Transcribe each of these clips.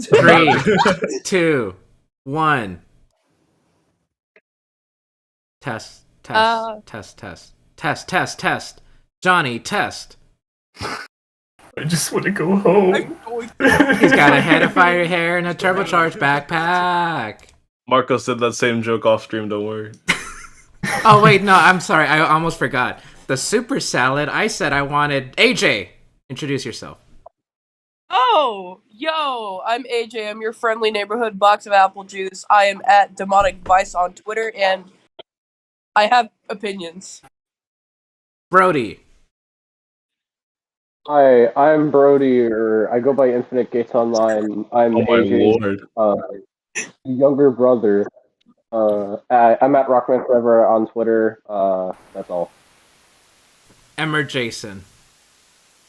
3, 2, 1. Test, test. Johnny, test. I just want to go home. He's got a head of fire hair and a turbocharged backpack. Marcos did that same joke off stream, don't worry. Oh, wait, no, I'm sorry. I almost forgot. The super salad, I said I wanted... AJ, introduce yourself. Oh, yo, I'm AJ. I'm your friendly neighborhood box of apple juice. I am at Demonic Vice on Twitter, and I have opinions. Brody. Hi, I'm Brody, or I go by Infinite Gates Online. I'm Oh my AJ's lord. younger brother. I'm at Rockman Forever on Twitter. That's all. Emmer Jason.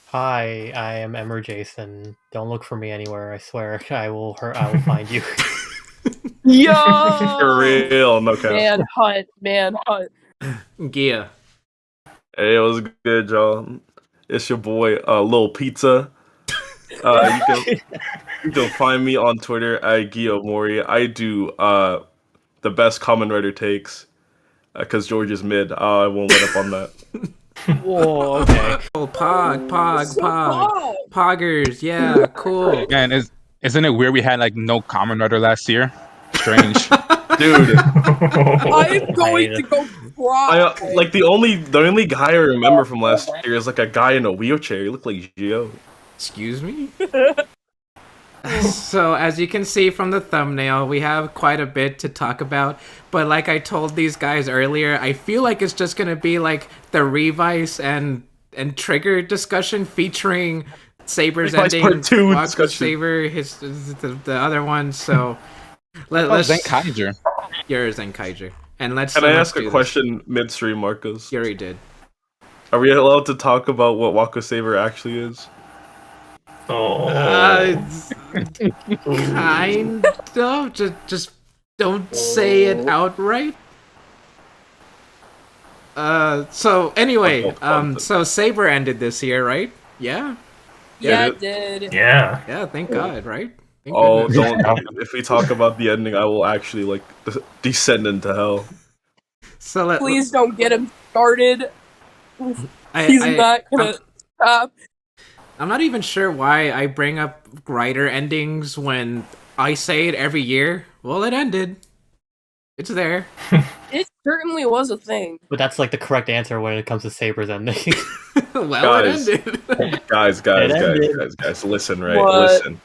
Hi, I am Emmer Jason. Don't look for me anywhere. I swear, I will find you. Yo! For real, no cap. Manhunt. Gia. Hey, it was good, y'all. It's your boy, Lil Pizza. You can find me on Twitter at Guiomori. I do the best Kamen Rider takes because George is mid. I won't let up on that. Whoa, okay. Oh, Pog. Poggers, yeah, cool. Man, isn't it weird we had like no Kamen Rider last year? Strange. Dude. I'm going to go cry. Like the only guy I remember from last year is like a guy in a wheelchair. He looked like Gio. Excuse me? So, as you can see from the thumbnail, we have quite a bit to talk about. But like I told these guys earlier, I feel like it's just going to be like the Revice and Trigger discussion featuring Saber's ending, Waku Saber, the other one. So, let's... Zenkaiger. You're Zenkaiger. And let's... Can I ask a question midstream, Marcos? You already did. Are we allowed to talk about what Waku Saber actually is? Oh. Kind of. Just don't say it outright. So anyway, so Saber ended this year, right? Yeah. Yeah, it did. Yeah. Yeah, thank God, right? Thank Oh, goodness. don't! If we talk about the ending, I will actually like descend into hell. So Please don't get him started. He's not gonna stop. I'm not even sure why I bring up writer endings when I say it every year. Well, it ended. It's there. It certainly was a thing. But that's like the correct answer when it comes to Saber's ending. Well, Guys. it ended. Guys, listen, right? What? Listen.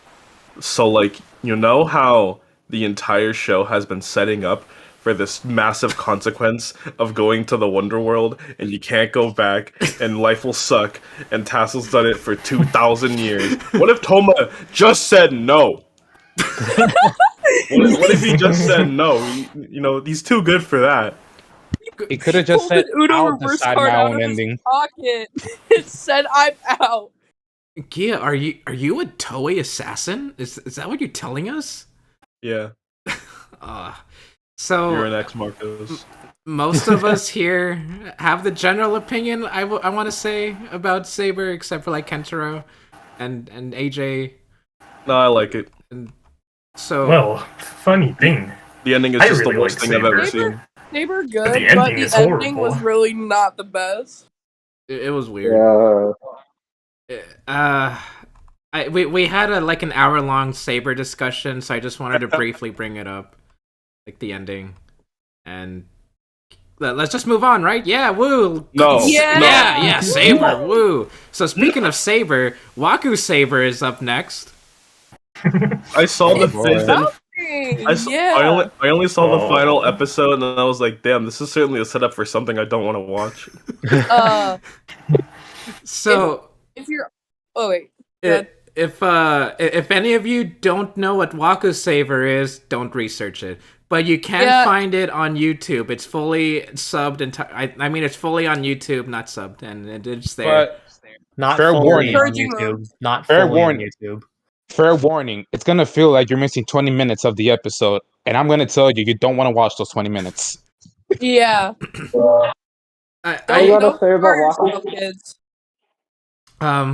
So, like, you know how the entire show has been setting up for this massive consequence of going to the Wonder World, and you can't go back, and life will suck, and Tassel's done it for 2,000 years. What if Toma just said no? What if he just said no? You know, he's too good for that. He could have just said, Uno I'll reverse decide card my out own of his ending. pocket. It said, "I'm out." Gia, are you a Toei assassin? Is that what you're telling us? Yeah, So you're an ex-Marcos. most of us here have the general opinion I want to say about Saber, except for like Kentaro and AJ. No, I like it. So Well, funny thing. The ending is I just really the worst like thing I've ever Saber. seen. Saber good, The but ending the is ending horrible. was really not the best. it was weird. Yeah. We had like an hour-long Saber discussion, so I just wanted to briefly bring it up, like the ending, and let's just move on, right? Yeah, woo. No. Yeah. Saber, woo. So speaking of Saber, Waku Saber is up next. I saw the boy. fifth. Yeah. I only saw the Oh. final episode, and I was like, "Damn, this is certainly a setup for something I don't want to watch." So If you're, oh wait, if any of you don't know what Waku Saber is, don't research it. But you can find it on YouTube. It's fully subbed. I mean, it's fully on YouTube, not subbed, and it's there. But Not Fair fully warning. on YouTube. Not Fair fully warning. on YouTube. fair warning, it's gonna feel like you're missing 20 minutes of the episode, and I'm gonna tell you, you don't want to watch those 20 minutes. Yeah. I gotta say about Waku. Kids.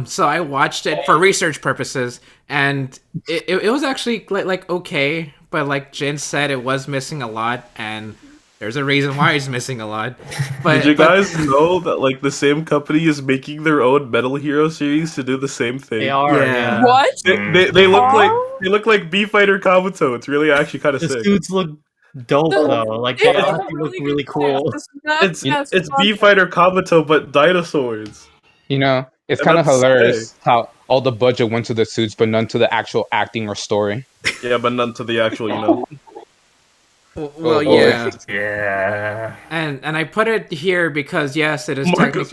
So I watched it for research purposes, and it was actually like okay, but like Jin said, it was missing a lot, and there's a reason why it's missing a lot. But Did you guys know that like the same company is making their own Metal Hero series to do the same thing? They are, Yeah. yeah. What? They look like B Fighter Kabuto. It's really actually kind of The sick. suits look dope though. Like they It was a actually look good really cool. cast. This It's cast B was- Fighter Kabuto, but dinosaurs. You know, it's And kind of that's hilarious sick. how all the budget went to the suits, but none to the actual acting or story. Yeah, but none to the actual, you know. well, boy. yeah, Yeah. and I put it here because yes, it is Marcos,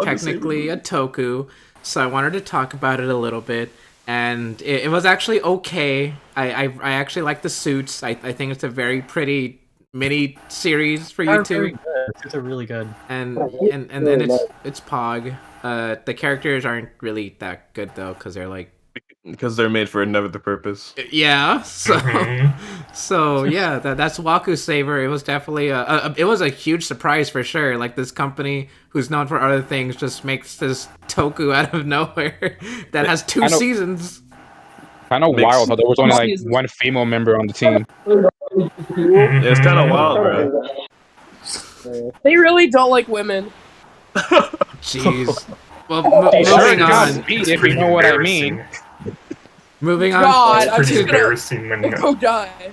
technically a toku, so I wanted to talk about it a little bit. And it was actually okay. I actually like the suits. I think it's a very pretty mini series for They're very YouTube. good. The suits are really good. And then it's Pog. The characters aren't really that good though, because they're like Because they're made for another purpose. yeah. So Mhm. so yeah, that's Waku Saber. It was definitely it was a huge surprise for sure. Like this company who's known for other things just makes this toku out of nowhere that has 2 I know- seasons. Kind of Makes- wild how there was only like Jesus. one female member on the team. Yeah, it's kind of wild, bro. They really don't like women. Jeez. Well, They sure moving does. on. If you know what I mean. Moving on. God, It's I'm pretty just gonna embarrassing when go die.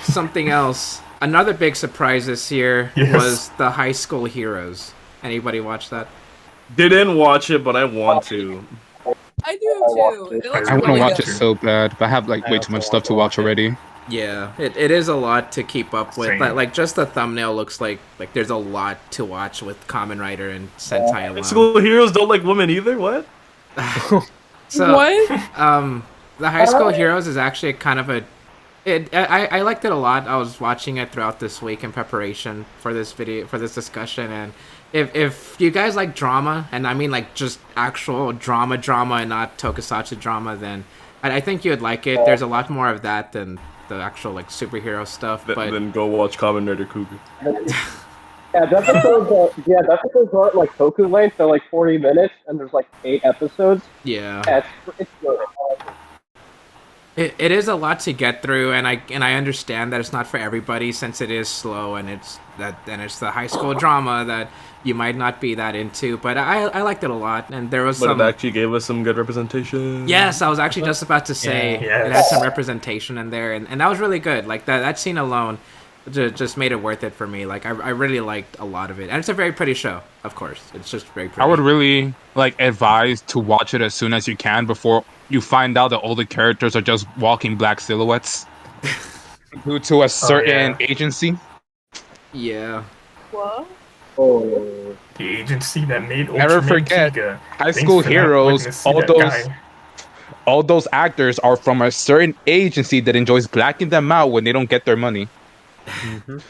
Something else. Another big surprise this year Yes. was the High School Heroes. Anybody watch that? Didn't watch it, but I want to. I do too. It looks I want to really watch good. it so bad, but I have like way too much stuff to watch already. Yeah, it is a lot to keep up with. Same. Like just the thumbnail looks like there's a lot to watch with Kamen Rider and Sentai alone. School heroes don't like women either. What? So What? the High School Heroes is actually kind of I liked it a lot. I was watching it throughout this week in preparation for this discussion, and if you guys like drama, and I mean like just actual drama and not tokusatsu drama, then I think you would like it. There's a lot more of that than the actual like superhero stuff, but Then go watch Kamen Rider Cougar. Yeah, the episodes aren't like toku length. They're like 40 minutes, and there's like 8 episodes. yeah. Yeah, it's good. It is a lot to get through, and I understand that it's not for everybody since it is slow and it's the high school drama that you might not be that into. But I liked it a lot, and there was But some. it actually gave us some good representation. Yes, I was actually just about to say Yeah. it had some representation in there, and that was really good. Like that scene alone just made it worth it for me. Like I really liked a lot of it, and it's a very pretty show. Of course, it's just very pretty. I would really like advise to watch it as soon as you can before you find out that all the characters are just walking black silhouettes due to a certain agency. Yeah. What? Oh, the agency that made Never Ultimate forget, Giga. High Thanks School for not Heroes, letting us see all that those guy. all those actors are from a certain agency that enjoys blacking them out when they don't get their money. Mhm.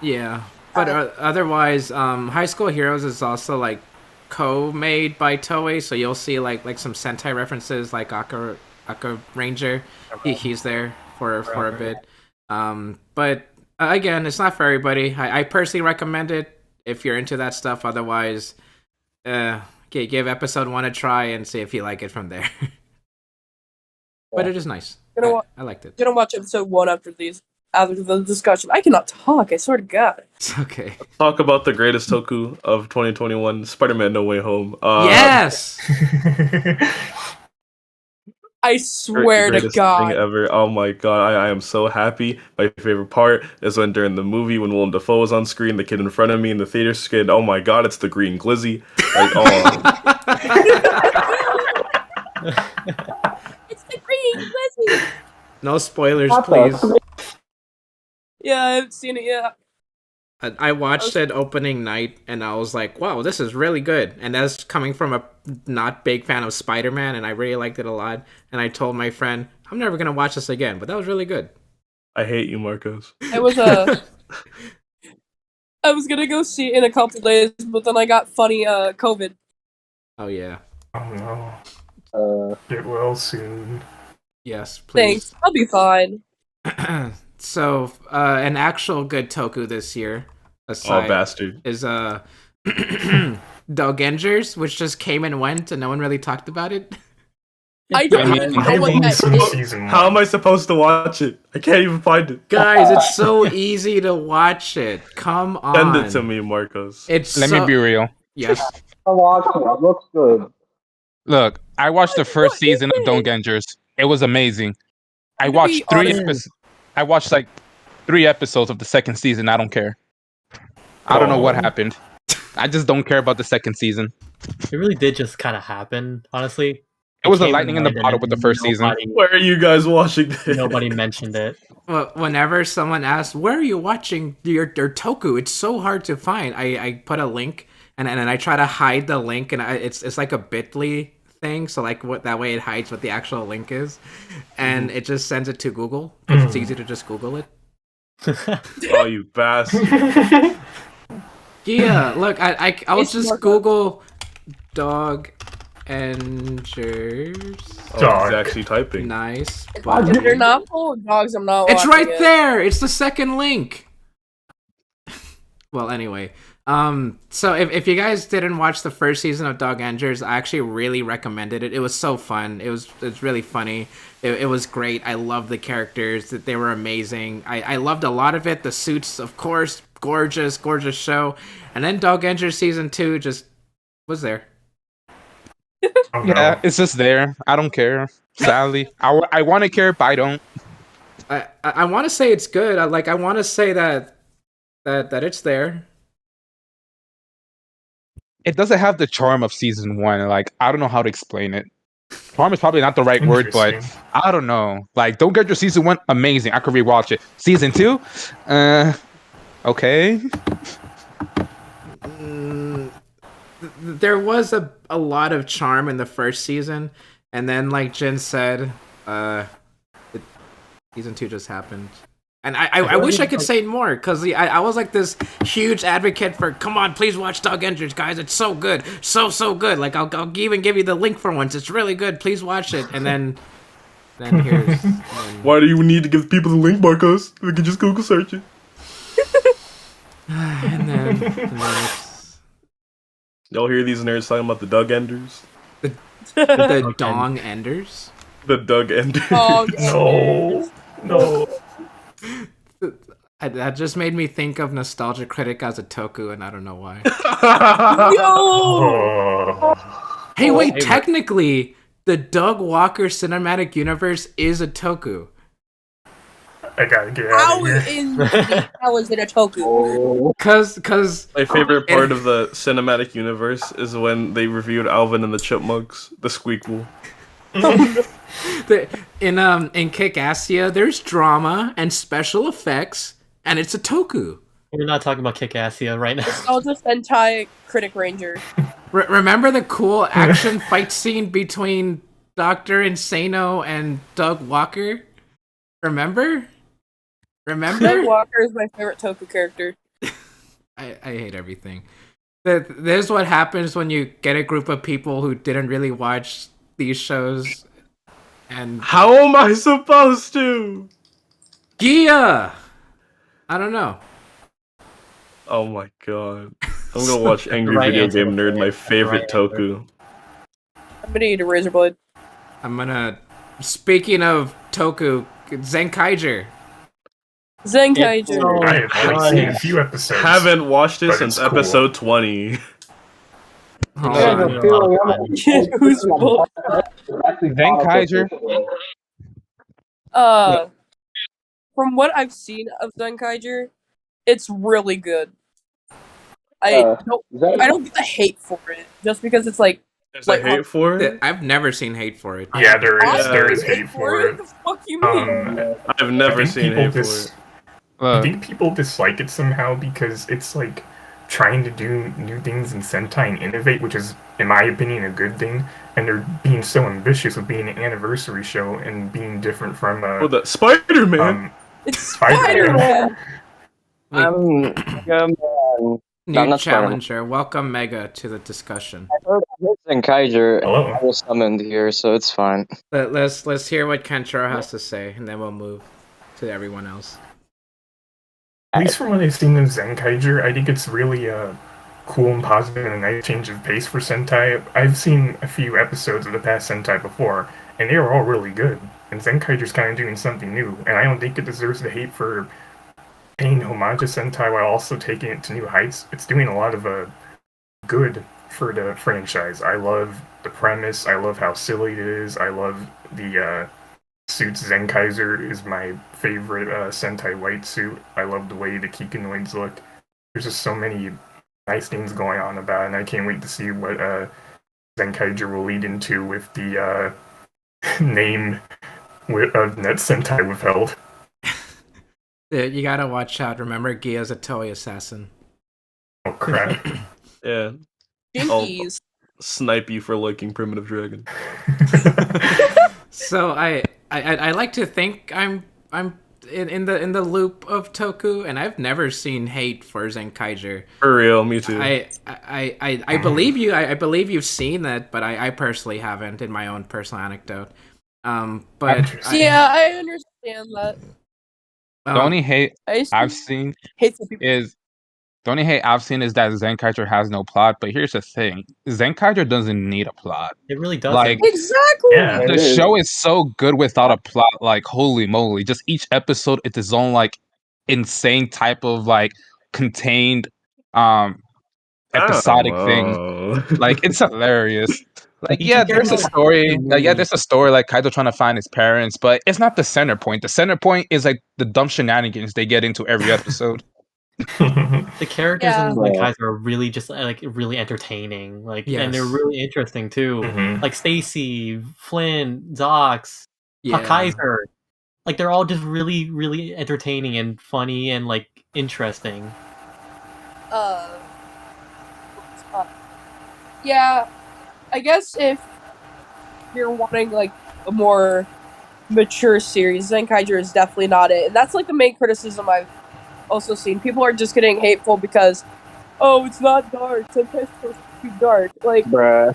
Yeah, but otherwise, High School Heroes is also like co-made by Toei, so you'll see like some Sentai references, like Aka Ranger. He's there for a bit. But again, it's not for everybody. I personally recommend it if you're into that stuff. Otherwise, give episode 1 a try and see if you like it from there. But it is nice. Gonna wa- I liked it. Gonna watch episode 1 after the discussion. I cannot talk. I swear to God. It's okay. Talk about the greatest toku of 2021, Spider-Man: No Way Home. Yes. I swear to Greatest thing God. ever. Oh my god, I am so happy. My favorite part is when during the movie when Willem Dafoe was on screen, the kid in front of me in the theater screen. Oh my god, it's the green glizzy. Like, oh, It's the green glizzy. No spoilers, Papa. please. Yeah, I haven't seen it yet. I watched it opening night and I was like, wow, this is really good. And that's coming from a not big fan of Spider-Man, and I really liked it a lot. And I told my friend, I'm never going to watch this again, but that was really good. I hate you, Marcos. I was I was gonna go see it in a couple days, but then I got funny COVID. Oh, yeah. Oh no. Get well soon. Yes, please. Thanks. I'll be fine. So, an actual good toku this year, aside, Oh, bastard. is Dogengers, which just came and went, and no one really talked about it. I don't even know I've what only that seen is. season 1. How am I supposed to watch it? I can't even find it. Guys, it's so easy to watch it. Come on. Send it to me, Marcos. It's Let me be real. Yes. I watched it. It looks good. Look, I watched the first season of Dogengers. It was amazing. I To be watched three honest- episodes. I watched like 3 episodes of the second season. I don't care. I don't know what happened. I just don't care about the second season. It really did just kind of happen, honestly. It was a came lightning in the and went, bottle and with the first season. Where are you guys watching this? Nobody mentioned it. Well, whenever someone asks, "Where are you watching your Toku?" It's so hard to find. I put a link and I try to hide the link, and it's like a Bitly thing, so like what that way it hides what the actual link is, and it just sends it to Google. It's easy to just Google it. Oh, you bastard. Yeah, look, I'll It's just more- Google dog engers. Oh, Dog. he's actually typing. Nice. If But they're not full of dogs, I'm not it's watching right it. there. It's the second link. Well, anyway, so if you guys didn't watch the first season of Dog Engers, I actually really recommended it. It was so fun. It's really funny. It was great. I loved the characters. That they were amazing. I loved a lot of it. The suits, of course, gorgeous show. And then Dog Engers season 2 just was there. Oh, Yeah, no. it's just there. I don't care. Sadly, I want to care, but I don't. I want to say it's good. I want to say that it's there. It doesn't have the charm of season 1. Like, I don't know how to explain it. Charm is probably not the right word, but Interesting. I don't know. Like, don't get your season 1 amazing. I could rewatch it. Season 2, okay. There was a lot of charm in the first season, and then like Jin said, season 2 just happened. And I wish I could say more, because I was like this huge advocate for, come on, please watch Dog Engers, guys, it's so good, so good. Like I'll even give you the link for once. It's really good. Please watch it. And then here's Why do you need to give people the link, Marcos? We can just Google search it. and then it's Y'all hear these nerds talking about the Doug Enders? the Dong Enders. The Doug Enders. Dog No. No. That just made me think of Nostalgia Critic as a Toku, and I don't know why. Yo! Oh. Hey, wait, hey, technically, the Doug Walker cinematic universe is a Toku. I gotta get out How of here. is it a Toku? Oh, Cause My favorite part of the cinematic universe is when they reviewed Alvin and the Chipmunks, the Squeakquel. in Kick-Assia, there's drama and special effects, and it's a Toku. We're not talking about Kick-Assia right now. Oh, just Sentai Critic Ranger. Remember the cool action fight scene between Dr. Insano and Doug Walker? Remember? Doug Walker is my favorite Toku character. I hate everything. This is what happens when you get a group of people who didn't really watch these shows. And How am I supposed to? Gia! I don't know. Oh my god. I'm gonna watch Angry Right Video answer Game was Nerd, right. my The favorite right answer. Toku. I'm gonna eat a razor blade. I'm gonna... Speaking of Toku, Zenkaiger. Zenkaiger. I have like, seen a few episodes. Haven't watched it But since it's cool. episode 20. Hold I have on. a feeling I'm Who's full? Zenkaiger? From what I've seen of Zenkaiger, it's really good. I don't get the hate for it, just because it's like There's a hate for it? I've never seen hate for it. Yeah, there is. Yeah. There is hate for it. What the fuck you mean? I've I never think seen people hate for dis- it. I think people dislike it somehow because it's like trying to do new things in Sentai and innovate, which is, in my opinion, a good thing. And they're being so ambitious with being an anniversary show and being different from Oh, the Spider-Man! It's Spider-Man. Spider-Man. New not challenger. Welcome, Mega, to the discussion. Zenkaiger, Hello. I was summoned here, so it's fine. Let's hear what Kenshiro has to say, and then we'll move to everyone else. At least from what I've seen of Zenkaiger, I think it's really cool and positive and a nice change of pace for Sentai. I've seen a few episodes of the past Sentai before, and they were all really good. And Zenkaiger's kind of doing something new, and I don't think it deserves the hate for paying homage to Sentai while also taking it to new heights. It's doing a lot of good for the franchise. I love the premise. I love how silly it is. I love the suits. Zenkaiger is my favorite Sentai white suit. I love the way the Kikinoids look. There's just so many nice things going on about it, and I can't wait to see what Zenkaiger will lead into with the name of Net Sentai withheld. Dude, you gotta watch out. Remember, Gia's a toy assassin. Oh crap. Yeah. Jinkies. Snipe you for liking Primitive Dragon. So I like to think I'm in the loop of Toku, and I've never seen hate for Zenkaiger. For real, me too. I believe you. I believe you've seen that, but I personally haven't in my own personal anecdote. But Yeah, I understand that. The only hate I used to I've seen hate some people. is that Zenkaiger has no plot. But here's the thing: Zenkaiger doesn't need a plot. It really doesn't. Like Exactly. Yeah. the show is so good without a plot. Like holy moly! Just each episode, it's its own like insane type of like contained episodic thing. Like it's hilarious. Like You yeah, just get there's a like story. the Like, yeah, movie. there's a story like Kaido trying to find his parents, but it's not the center point. The center point is like the dumb shenanigans they get into every episode. The characters Yeah. in Zenkaiger are really just like really entertaining, like, and they're Yes. really interesting too. Mhm. Like Stacy, Flynn, Zox, Yeah. Kaiser, like they're all just really, really entertaining and funny and like interesting. Yeah, I guess if you're wanting like a more mature series, Zenkaiger is definitely not it. And that's like the main criticism I've also seen. People are just getting hateful because, oh, it's not dark. Sometimes it's supposed to be dark. Like, Bruh.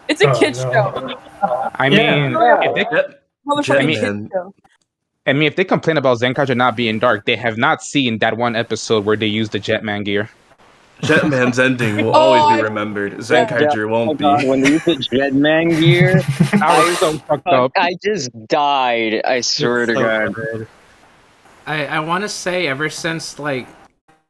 it's a Oh, kid no. show. I Yeah. mean, Yeah. if they, Motherfucking Jetman. kid show. if they complain about Zenkaiger not being dark, they have not seen that one episode where they use the Jetman gear. Jetman's ending will Oh, always be I- remembered. Zenkaiger Oh won't god, be. when they used the Jetman gear, That was so fucked up. I just died. I swear to So God. good. I want to say ever since like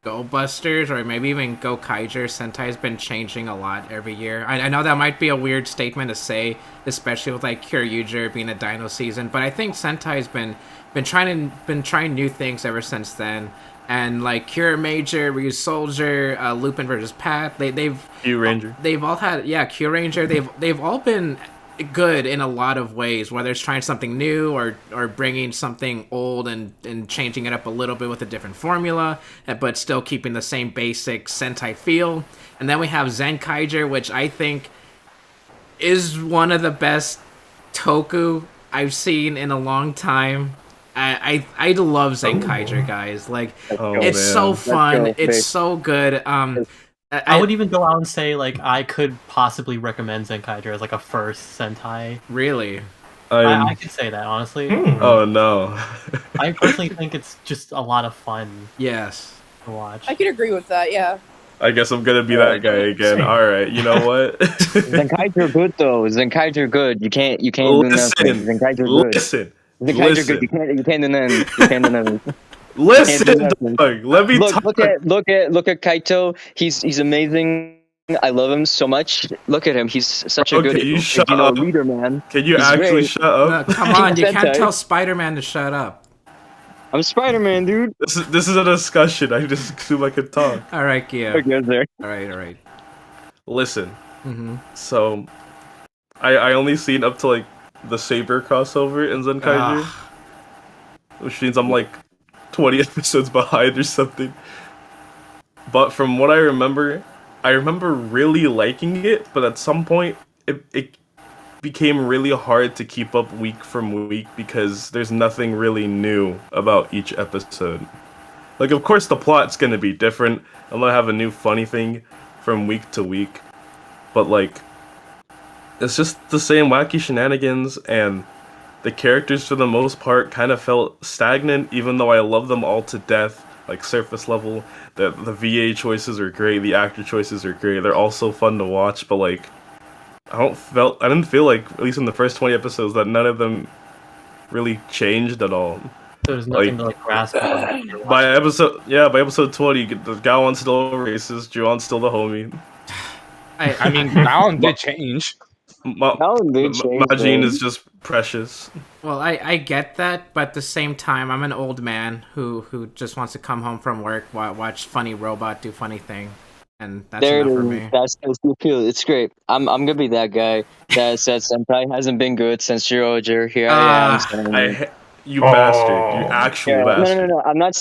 Go Busters or maybe even Go Kaiger, Sentai's been changing a lot every year. I know that might be a weird statement to say, especially with like Kyoryuger being a Dino season, but I think Sentai's been trying new things ever since then. And like Cure Major, Ryu Soldier, Lupin versus Pat, they've Q Ranger. they've all had Q Ranger. They've all been good in a lot of ways, whether it's trying something new or bringing something old and changing it up a little bit with a different formula, but still keeping the same basic Sentai feel. And then we have Zenkaiger, which I think is one of the best Toku I've seen in a long time. I love Zenkaiger, guys. Like Oh, it's man. so fun. go, It's Faith. so good. I would even go out and say like I could possibly recommend Zenkaiger as like a first Sentai. really. I could say that honestly. Oh no. I personally think it's just a lot of fun Yes. to watch. I can agree with that, yeah. I guess I'm gonna be that guy again. Same. All right, you know what? Zenkaiger good though. Zenkaiger good. You can't do nothing. Zenkaiger good. Listen, Zenkaiger good. You can't do nothing. You can't do nothing. listen, nothing. dog. Let me talk. Look at Kaito. He's amazing. I love him so much. Look at him. He's such a Okay, good you shut up. leader, man. Can you He's actually great. shut up? No, come on, you can't Sentai. tell Spider-Man to shut up. I'm Spider-Man, dude. This is a discussion. I just assume I could talk. All right, Gia. Okay, there. All right. Listen, Mm-hmm. so I only seen up to like the Saber crossover in Zenkaiger, which means I'm like 20 episodes behind or something. But from what I remember really liking it, but at some point it became really hard to keep up week from week because there's nothing really new about each episode. Like, of course the plot's gonna be different. I'm gonna have a new funny thing from week to week. But like, it's just the same wacky shenanigans, and the characters for the most part kind of felt stagnant, even though I love them all to death. like surface level. The VA choices are great. The actor choices are great. They're all so fun to watch. But like, I didn't feel like, at least in the first 20 episodes, that none of them really changed at all. So there's nothing Like, to like grasp on. by episode 20, the Gawan's still racist. Juon's still the homie. I mean, now did change. Majin is just precious. Well, I get that, but at the same time, I'm an old man who just wants to come home from work, watch funny robot do funny thing, and that's There it enough for is. me. That's the appeal. It's great. I'm gonna be that guy that says Sentai hasn't been good since Jirojer. Here I am. saying- You bastard! You actual Yeah, bastard! no. I'm not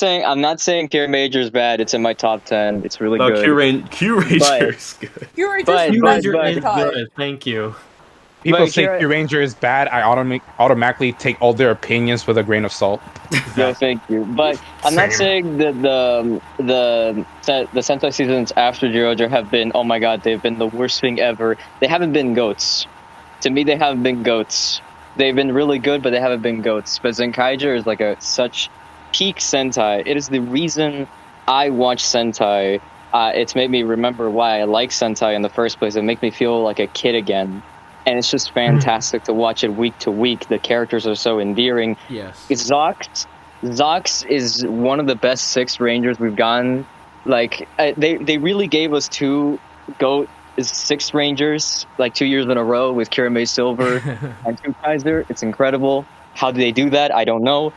saying Cure Major is bad. It's in my top 10. It's really No, good. Q Ranger is good. You were But- just but- Ranger is Sentai. good. Thank you. People But say here- Q Ranger is bad. I automatically take all their opinions with a grain of salt. Yeah, thank you. But I'm not saying that the Sentai seasons after Jirojer have been, oh my god, they've been the worst thing ever. They haven't been goats. To me, they haven't been goats. They've been really good, but they haven't been goats. But Zenkaiger is like such peak Sentai. It is the reason I watch Sentai. It's made me remember why I like Sentai in the first place. It makes me feel like a kid again. And it's just fantastic to watch it week to week. The characters are so endearing. Yes. Zox is one of the best 6 Rangers we've gotten. Like, they really gave us 2 GOAT 6 Rangers, like 2 years in a row with Kirame Silver and 2 Kaiser. It's incredible. How do they do that? I don't know.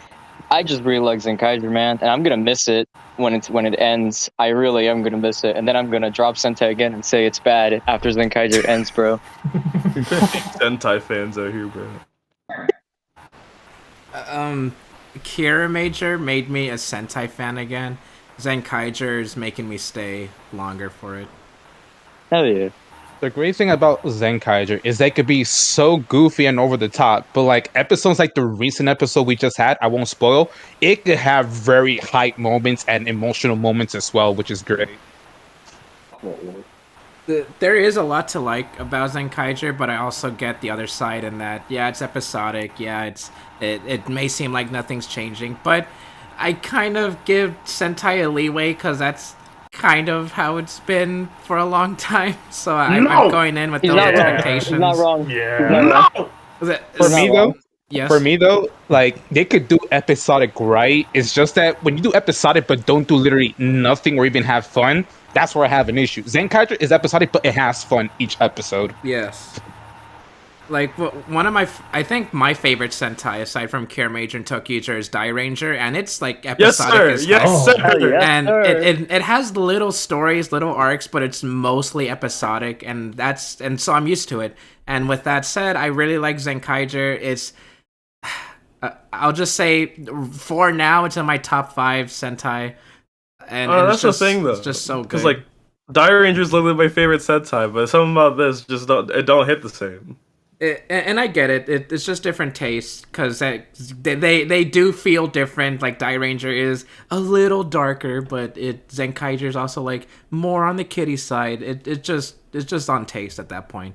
I just really like Zenkaiger, man, and I'm gonna miss it when it ends. I really am gonna miss it, and then I'm gonna drop Sentai again and say it's bad after Zenkaiger ends, bro. Sentai fans out here, bro. Kira Major made me a Sentai fan again. Zenkaiger is making me stay longer for it. Hell yeah. The great thing about Zenkaiger is they could be so goofy and over the top, but like episodes like the recent episode we just had, I won't spoil, it could have very hype moments and emotional moments as well, which is great. There is a lot to like about Zenkaiger, but I also get the other side in that, yeah, it's episodic, yeah, it may seem like nothing's changing, but I kind of give Sentai a leeway because that's kind of how it's been for a long time, so I'm going in with those expectations. He's not wrong. Yeah. For me though, like they could do episodic right. It's just that when you do episodic but don't do literally nothing or even have fun, that's where I have an issue. Zenkaiger is episodic, but it has fun each episode. Yes. Like, one of I think my favorite Sentai, aside from Kira Major and Tokyuger, is Die Ranger, and it's, like, episodic as hell. Yes, sir! And it has little stories, little arcs, but it's mostly episodic, and so I'm used to it. And with that said, I really like Zenkaiger. It's, I'll just say, for now, it's in my top 5 Sentai. And that's the thing, though. It's just so good. Because, like, Die Ranger is literally my favorite Sentai, but something about this just don't hit the same. And I get it. It's just different tastes because they do feel different. Like Die Ranger is a little darker, but Zenkaiger is also like more on the kiddie side. It's just on taste at that point.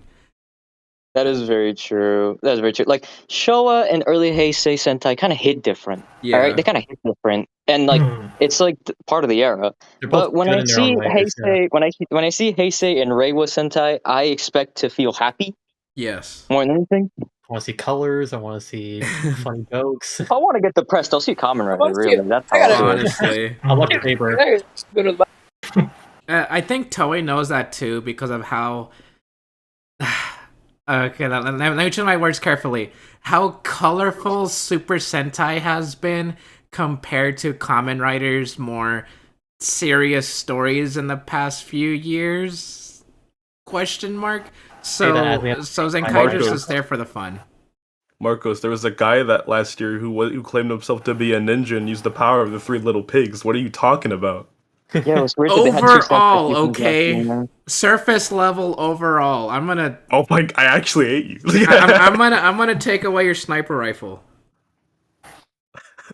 That is very true. That's very true. Like Showa and early Heisei Sentai kind of hit different. Yeah. All right, they kind of hit different, and like it's like part of the era. But when I see Heisei, when I see Heisei and Reiwa Sentai, I expect to feel happy. Yes. More than anything. I want to see colors. I want to see funny jokes. I want to get depressed. I'll see Kamen Rider. Really, that's I gotta- how Honestly. I watch the paper. There's good advice. I think Toei knows that too because of how. Okay, let me choose my words carefully. How colorful Super Sentai has been compared to Kamen Rider's more serious stories in the past few years? Question mark. So Zenkaiger's just there for the fun. Marcos, there was a guy that last year who claimed himself to be a ninja and used the power of the 3 little pigs. What are you talking about? Yeah, it was weird that they had two Overall, separate okay. seasons, man. Surface level overall. I'm gonna Oh my! I actually ate you. I'm gonna take away your sniper rifle.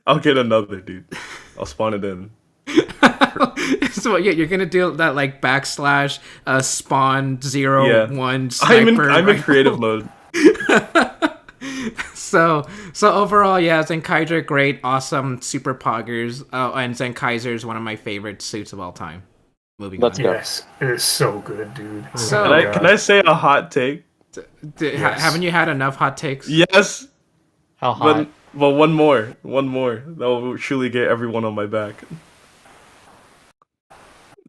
I'll get another, dude. I'll spawn it in. So yeah, you're gonna do that like backslash spawn 0 1 sniper. I'm in rifle. creative mode. So So overall, yeah, Zenkaiger, great, awesome, super poggers. Oh, and Zenkaiser is one of my favorite suits of all time. Moving Let's on. go. Yes, it is so good, dude. So- Oh my Can I say a hot take? Yes. Haven't you had enough hot takes? Yes, How hot? but one more. That will surely get everyone on my back.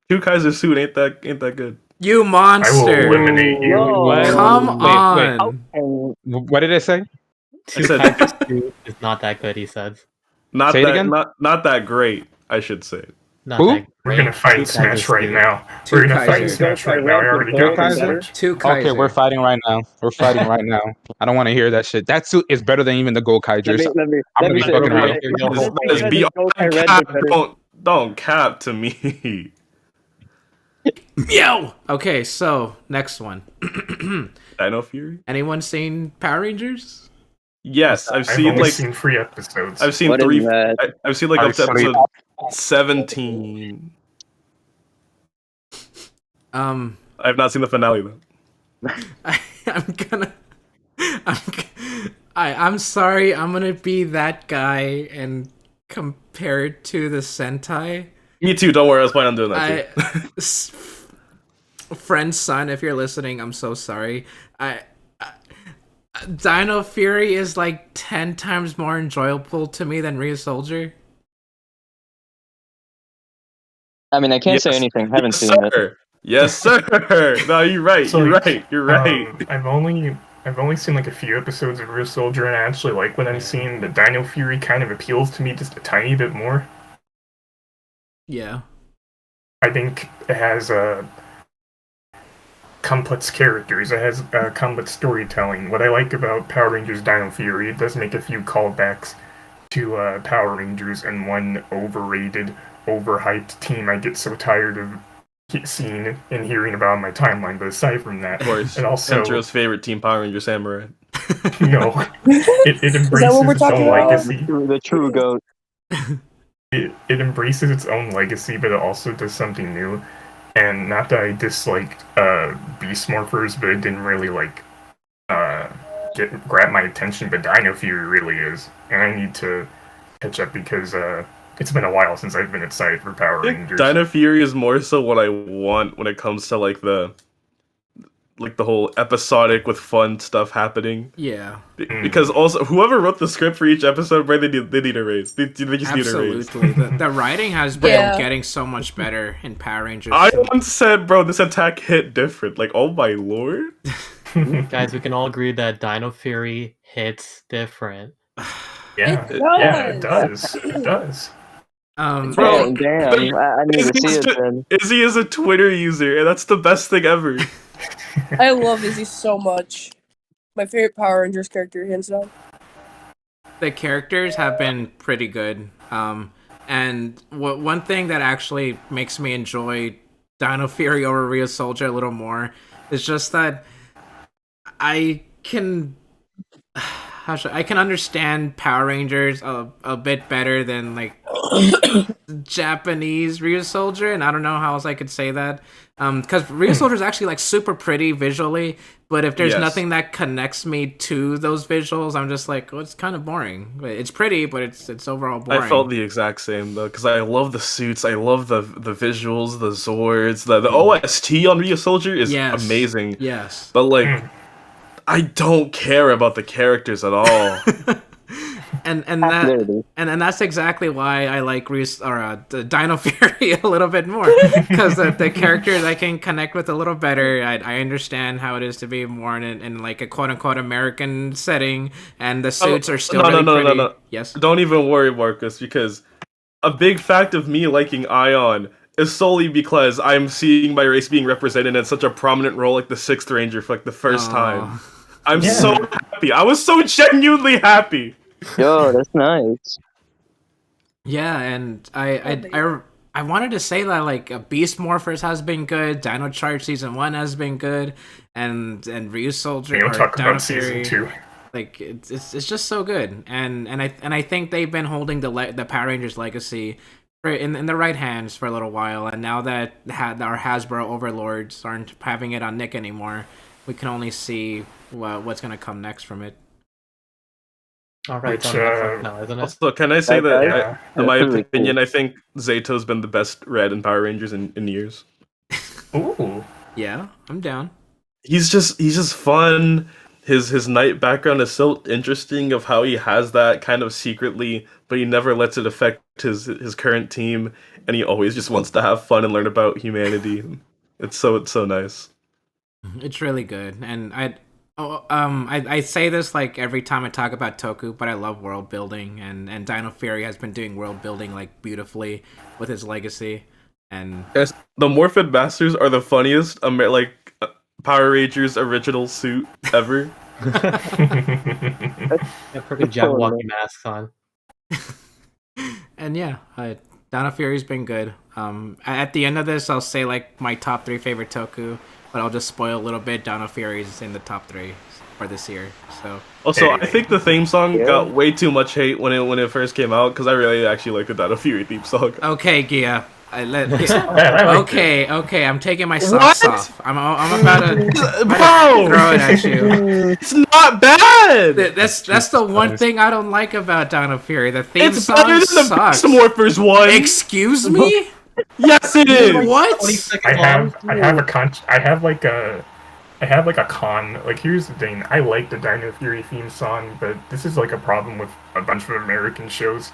Two Kaiser suit ain't that good. You I will monster! eliminate you. Whoa. Come Wait, on! And What did it say? Two said- Kaiser suit is not that good, he said. Not Say it that again? not that great, I should say. Not Who? that We're great. gonna fight Two and smash Kaiser right suit. now. Two We're gonna fight Kaiser. and smash right now. I already Two got the Kaiser? switch. Two Kaiser. Okay, we're fighting right now. We're fighting right now. I don't want to hear that shit. That suit is better than even the Gold Kaijers. let me I'm gonna be say, fucking okay, around. Your whole let's Just say be the Gold on Kai Red cap. is better. Don't cap to me. Yo! Okay, so, next one. Dino Fury? Anyone seen Power Rangers? Yes, I've I've seen only like seen 3 episodes. I've seen What is 3. that? I've seen like I've up to seen- episode 17. I have not seen the finale though. I'm sorry, I'm gonna be that guy and compare it to the Sentai. Me too. Don't worry. I was planning on doing that too. Friend's son, if you're listening, I'm so sorry. Dino Fury is like 10 times more enjoyable to me than Ryu Soldier. I mean, I can't say Yes. anything. I haven't Yes, seen it. sir. Yes, sir. No, you're right. So, You're like, right. You're right. I've only seen like a few episodes of Real Soldier, and I actually like what I'm seeing. The Dino Fury kind of appeals to me just a tiny bit more. Yeah. I think it has complex characters. It has complex storytelling. What I like about Power Rangers Dino Fury, it does make a few callbacks to Power Rangers and one overrated, overhyped team I get so tired of seeing and hearing about on my timeline. But aside from that, Of course. and also Sentro's favorite team, Power Ranger Samurai. no, it Is embraces that what we're its talking own about? legacy. The true goat. It embraces its own legacy, but it also does something new. And not that I disliked Beast Morphers, but it didn't really like grab my attention. But Dino Fury really is, and I need to catch up because it's been a while since I've been excited for Power I think Rangers. Dino Fury is more so what I want when it comes to like the whole episodic with fun stuff happening. Yeah. Because also whoever wrote the script for each episode, right? They need a raise. They just need a raise. Absolutely. The writing has been Yeah. getting so much better in Power Rangers. I once said, bro, this attack hit different. Like, oh my lord. Guys, we can all agree that Dino Fury hits different. Yeah, It yeah, it does. does. It does. Bro, Damn. I need to see it then. Izzy is a Twitter user, and that's the best thing ever. I love Izzy so much. My favorite Power Rangers character, hands down. The characters have been pretty good. And one thing that actually makes me enjoy Dino Fury over Ryu Soldier a little more is just that I can I can understand Power Rangers a bit better than like Japanese Ryu Soldier, and I don't know how else I could say that. Because Ryu Soldier is actually like super pretty visually, but if there's Yes. nothing that connects me to those visuals, I'm just like, well, it's kind of boring. It's pretty, but it's overall boring. I felt the exact same though, because I love the suits, I love the visuals, the Zords, the OST on Ryu Soldier is Yes. amazing. Yes. But like, I don't care about the characters at all. And There it is. and that's exactly why I like the Dino Fury a little bit more, because the characters I can connect with a little better. I understand how it is to be more in like a quote unquote American setting, and the suits are still really pretty. No. Yes. Don't even worry, Marcus, because a big fact of me liking Ion is solely because I'm seeing my race being represented in such a prominent role like the Sixth Ranger for like the first time. I'm so happy. I was so genuinely happy. Yo, that's nice. Yeah, and I wanted to say that like Beast Morphers has been good, Dino Charge Season 1 has been good, and Ryu Soldier We'll or talk Dino about Fury, season 2. like it's just so good, and I think they've been holding the Power Rangers legacy in the right hands for a little while, and now that our Hasbro overlords aren't having it on Nick anymore, we can only see what's gonna come next from it. All right, it's Which, on Netflix now, isn't it? Also, can I say Okay. that, Yeah. in my That's really opinion, I think Zeto's been the best Red in Power Rangers in years. Ooh. Yeah, I'm down. He's just fun. His knight background is so interesting of how he has that kind of secretly, but he never lets it affect his current team, and he always just wants to have fun and learn about humanity. It's so nice. It's really good, and I say this like every time I talk about Toku, but I love world building, and Dino Fury has been doing world building like beautifully with his legacy, and Yes, the Morphin Masters are the funniest Power Rangers original suit ever. Yeah, freaking Jabberwocky masks on. and yeah, Dino Fury's been good. At the end of this, I'll say like my top 3 favorite Toku, but I'll just spoil a little bit. Dino Fury's in the top 3 for this year, so. Also, I think the theme song got way too much hate when it first came out because I really actually like the Dino Fury theme song. Okay, Gia. I liked it. Okay, I'm taking my socks off. I'm about to Bro, throw it at you. it's not bad. That's the one thing I don't like about Dino Fury. The theme It's song better than the sucks. Beast Morphers one. Excuse me? Yes, it is. What? I have like a con. Like, here's the thing. I like the Dino Fury theme song, but this is like a problem with a bunch of American shows.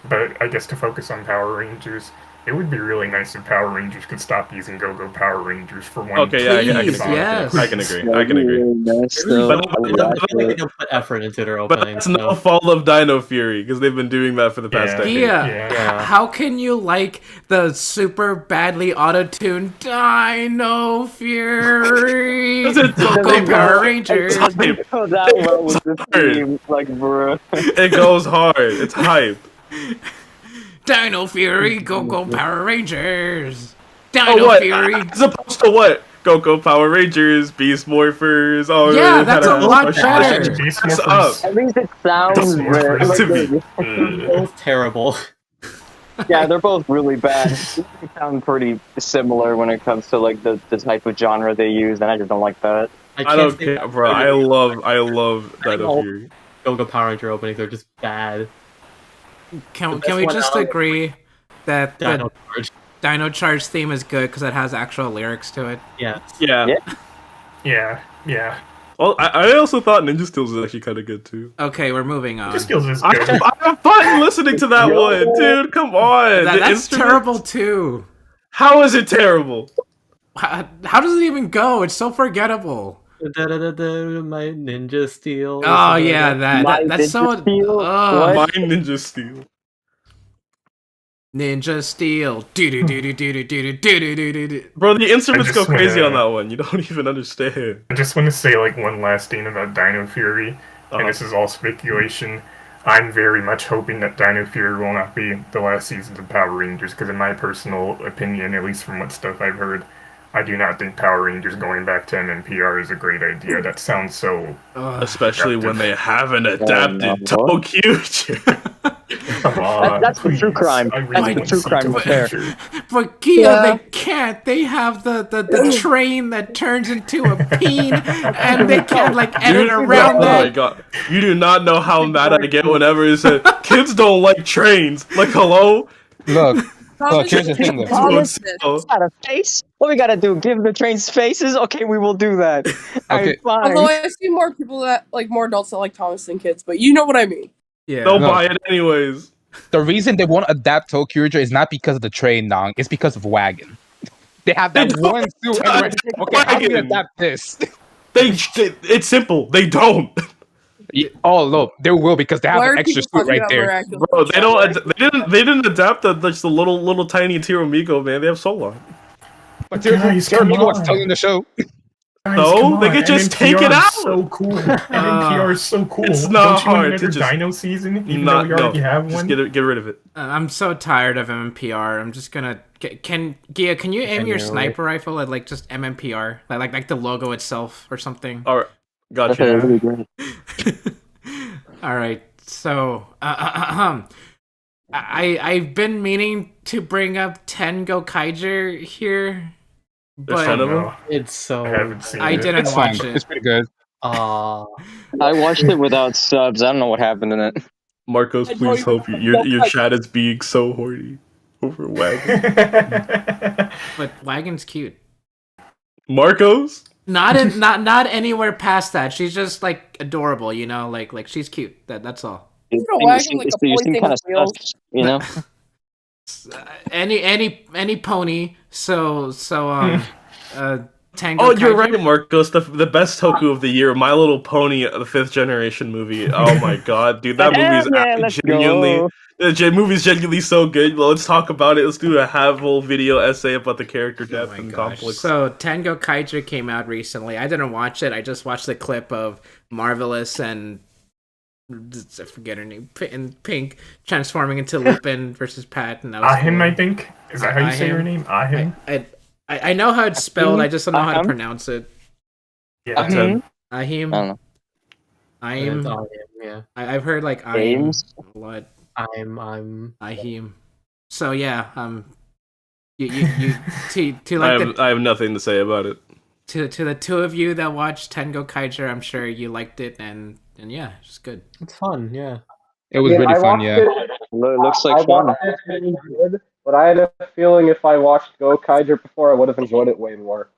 But I guess to focus on Power Rangers, it would be really nice if Power Rangers could stop using Go-Go Power Rangers for one. Okay, yeah, I can Please, agree. yes. I can agree. I can agree. They don't put effort into their But opening. that's no fault of Dino Fury because they've been doing that for the past decade. Yeah. How can you like the super badly auto-tuned Dino Fury? Go Power Rangers. It Oh, that well with the theme, like, bro. goes hard. It's hype. Dino Fury, Go Power Rangers. Dino Oh, what? Fury. As opposed to what? Go Power Rangers, Beast Morphers. Oh, Yeah, really that's a lot better. Beast What's Morphers. At least it sounds Beast rare. Morphers to Like, me. Both terrible. yeah, they're both really bad. They sound pretty similar when it comes to like the type of genre they use, and I just don't like that. I don't care, bro. I love Dino Fury. Go Power Ranger openings are just bad. Can best we one just out- agree that Dino the Charge. Dino Charge theme is good because it has actual lyrics to it? Yeah. Yeah. Yeah. Well, I also thought Ninja Steels was actually kind of good too. Okay, we're moving on. Just feels as I good. have fun listening to that one, dude. Come on. The That's instruments- terrible too. How is it terrible? How does it even go? It's so forgettable. My Ninja Steel. Oh yeah, that's so. Ninja Steel? Ugh. My Ninja Steel. Ninja Steel. Do do do do do do do do do do. Bro, the instruments I go just crazy wanna- on that one. You don't even understand. I just want to say like one last thing about Dino Fury, and this is all speculation. I'm very much hoping that Dino Fury will not be the last season of Power Rangers, because in my personal opinion, at least from what stuff I've heard, I do not think Power Rangers going back to MMPR is a great idea. That sounds so... Especially when they haven't adapted no. Tokyo. Come on, That's the true please. crime. I really That's the want true to see crime right there. Tokyo. But Gia, they can't. They have the train that turns into a peen, and they can't like edit around Oh my that. god. You do not know how mad I get whenever it said, kids don't like trains. Like, hello? Look, here's the thing. Though. Thomas, Oh. it's got a face. What we gotta do? Give the trains faces? Okay, we will do that. Okay. Fine. Although I see more people that like more adults that like Thomas than kids, but you know what I mean. Yeah. They'll No. buy it anyways. The reason they won't adapt Tokyo is not because of the train, Nong. It's because of Wagon. They have that They don't one suit. And okay, how do we Wagon. adapt this? It's simple. They don't. Oh, look, they will because they have Why an are extra people suit talking right about there. miraculous Bro, they powers? don't. They didn't adapt the little tiny Tiramigo, man. They have Solon. But Guys, come was on. telling the show. Guys, No, come they on, could just take MMPR it is out. So cool. MMPR is so cool. It's not Don't you want hard another to just- Dino season, even Not, though we already no, have just one. get rid of it. I'm so tired of MMPR. I'm just gonna. Can Gia? Can you aim your sniper rifle at like just MMPR, like the logo itself or something? All right, That's gotcha. really great. All right. So, I've been meaning to bring up Zenkaiger here, There's 10 but of them. No, It's so. I haven't seen I it. didn't It's fine. watch it. It's pretty good. Uh, I watched it without subs. I don't know what happened in it. Marcos, I please don't hope even your know. your chat is being so horny over Wagon. But Wagon's cute. Marcos? Not anywhere past that. She's just like adorable, you know, like she's cute. That's all. You know, seem, wagging like a you seem pointing kind of wheels. sus, you know? Any pony. So Tango Oh, you're Kaiju? right, Marcos. The best Toku of the year, My Little Pony, the fifth generation movie. Oh my god, dude, that Hell movie's yeah, let's genuinely. go. The movie's genuinely so good. Let's talk about it. Let's do a whole video essay about the character Oh depth my and gosh. complex. So Tango Kaiju came out recently. I didn't watch it. I just watched the clip of Marvelous and I forget her name, in Pink transforming into Lupin versus Pat, and that was Ahim, cool. I think. Is that how you say your name? Ahim? I know how it's spelled. I just don't know how to Ahim? pronounce it. Yeah. Mhm. Ahim. I don't know. Ahim. yeah. I've heard like Ahim James? a lot. I'm. Ahim. So yeah, you to like I have nothing to say about it. to the two of you that watched Tengo Kaiju, I'm sure you liked it, and yeah, it's good. It's fun, yeah. It was really I fun, watched yeah. it. Looks like I fun. watched it being good, but I had a feeling if I watched Go Kaiser before, I would have enjoyed it way more.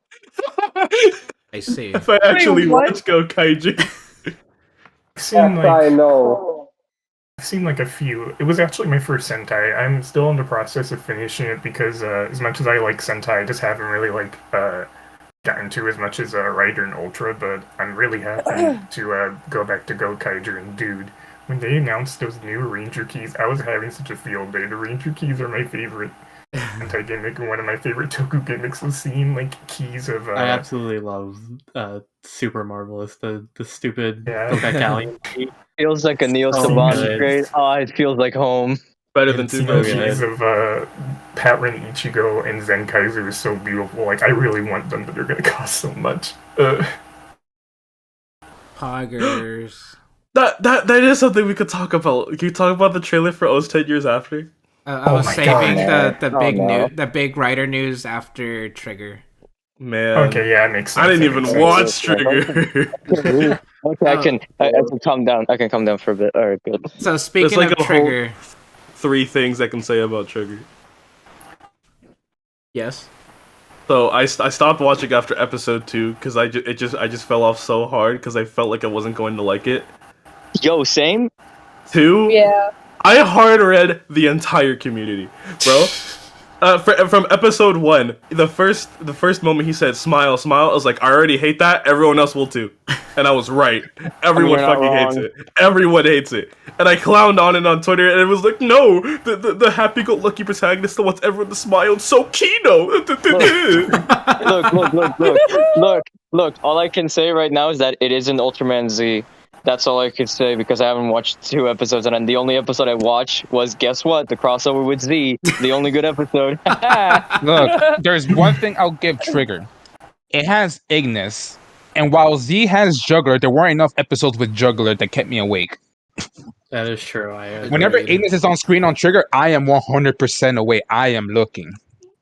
I see. If I actually what? watch Go Kaiju. I've seen Yes, I like know. I've seen like a few. It was actually my first Sentai. I'm still in the process of finishing it because as much as I like Sentai, I just haven't really like gotten to as much as Rider and Ultra. But I'm really happy to go back to Go Kaiser and Dude. When they announced those new Ranger keys, I was having such a field day. The Ranger keys are my favorite Sentai gimmick, and one of my favorite Toku gimmicks was seeing like keys of. I absolutely love Super Marvelous, the stupid Yeah. Gokaikallion. Feels like a Neo So Saban good. trade. Oh, it feels like home. Better than It's two so guys. good. keys of Patron Ichigo and Zenkaiger is so beautiful. Like I really want them, but they're gonna cost so much. Poggers. That is something we could talk about. Can you talk about the trailer for O's 10 Years After? I Oh was my saving God. the Oh, big no. the big writer news after Trigger. Man. Okay, yeah, it makes sense. I didn't That even makes sense. watch Trigger. Okay, I can calm down. I can calm down for a bit. All right, good. So speaking like of a whole- Trigger, 3 things I can say about Trigger. yes. So I stopped watching after episode 2 because I just fell off so hard because I felt like I wasn't going to like it. Yo, same. 2, Yeah. I hard read the entire community, bro. From episode 1, the first moment he said "smile, smile," I was like, I already hate that. Everyone else will too, and I was right. Everyone You're not fucking hates wrong. it. Everyone hates it, and I clowned on it on Twitter, and it was like, no, the happy-go-lucky protagonist, the one's everyone to smile. It's so Kino. Look. All I can say right now is that it is an Ultraman Z. That's all I could say because I haven't watched 2 episodes, and then the only episode I watched was, guess what? The crossover with Z, the only good episode. Look, there's one thing I'll give Trigger. It has Ignis. And while Z has Juggler, there weren't enough episodes with Juggler that kept me awake. That is true. I agree. Whenever Ignis is on screen on Trigger, I am 100% away. I am looking.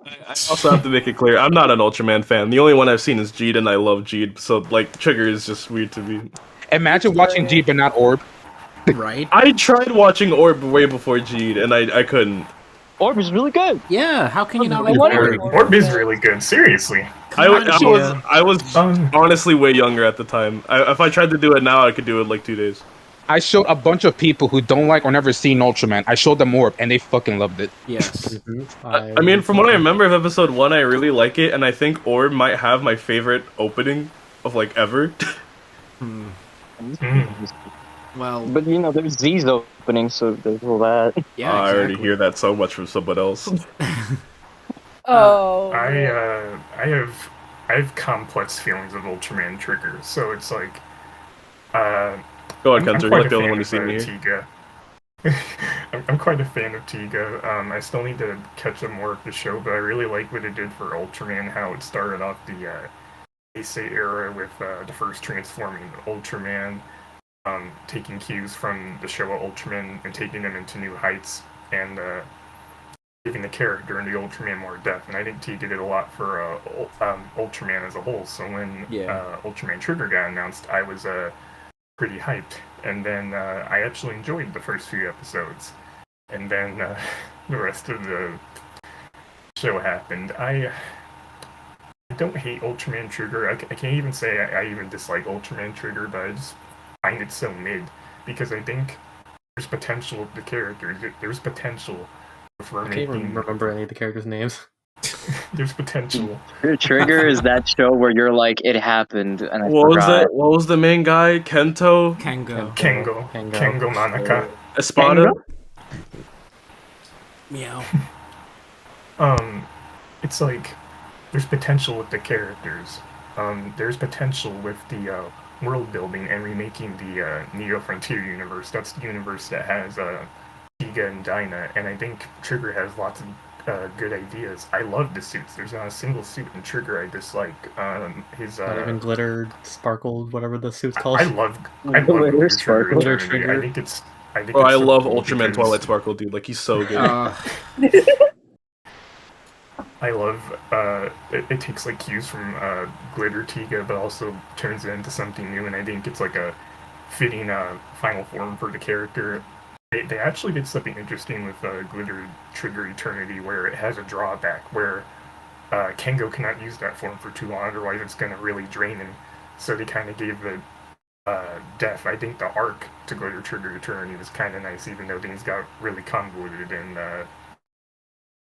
I also have to make it clear, I'm not an Ultraman fan. The only one I've seen is Jeed, and I love Jeed, so like Trigger is just weird to me. Imagine watching G but not Orb. Right? I tried watching Orb way before Jeed, and I couldn't. Orb is really good. Yeah. How can you not like What Orb? are- Orb is really good. Seriously. I was Um, honestly way younger at the time. If I tried to do it now, I could do it in like 2 days. I showed a bunch of people who don't like or never seen Ultraman. I showed them Orb, and they fucking loved it. Yes. I mean, from what I remember of episode 1, I really like it, and I think Orb might have my favorite opening of like ever. Well, But you know, there's Z's opening, so there's all that. yeah. I already exactly. hear that so much from someone else. Oh. I have complex feelings of Ultraman Trigger, so it's like Go on, I'm Kenzer. You're quite like a the only fan one of who's seen me here. Tiga. I'm quite a fan of Tiga. I still need to catch up more of the show, but I really like what it did for Ultraman, how it started off the Heisei era with the first transforming Ultraman, taking cues from the Showa Ultraman and taking them into new heights, and giving the character and the Ultraman more depth, and I think Tiga did a lot for Ultraman as a whole. So when Ultraman Trigger got announced, I was pretty hyped, and then I actually enjoyed the first few episodes, and then the rest of the show happened. I don't hate Ultraman Trigger. I can't even say I even dislike Ultraman Trigger, but I just find it so mid because I think there's potential with the characters. There's potential for I can't even remember any of the characters' names. There's potential. Trigger is that show where you're like, it happened, and I What was forgot. that? What was the main guy? Kengo Kengo Manaka. Espada. Meow. It's like there's potential with the characters. There's potential with the world building and remaking the Neo Frontier universe. That's the universe that has Giga and Dyna, and I think Trigger has lots of good ideas. I love the suits. There's not a single suit in Trigger I dislike. His Not even glittered, sparkled, whatever the suit's called. I love Glitter Trigger. Glitter Eternity. Trigger. I think it's. Bro, I so love cool Ultraman because Twilight Sparkle, dude. Like, he's so good. I love it takes like cues from Glitter Tiga, but also turns it into something new, and I think it's like a fitting final form for the character. They actually did something interesting with Glitter Trigger Eternity, where it has a drawback where Kengo cannot use that form for too long, otherwise it's going to really drain him. So they kind of gave the death. I think the arc to Glitter Trigger Eternity was kind of nice, even though things got really convoluted, and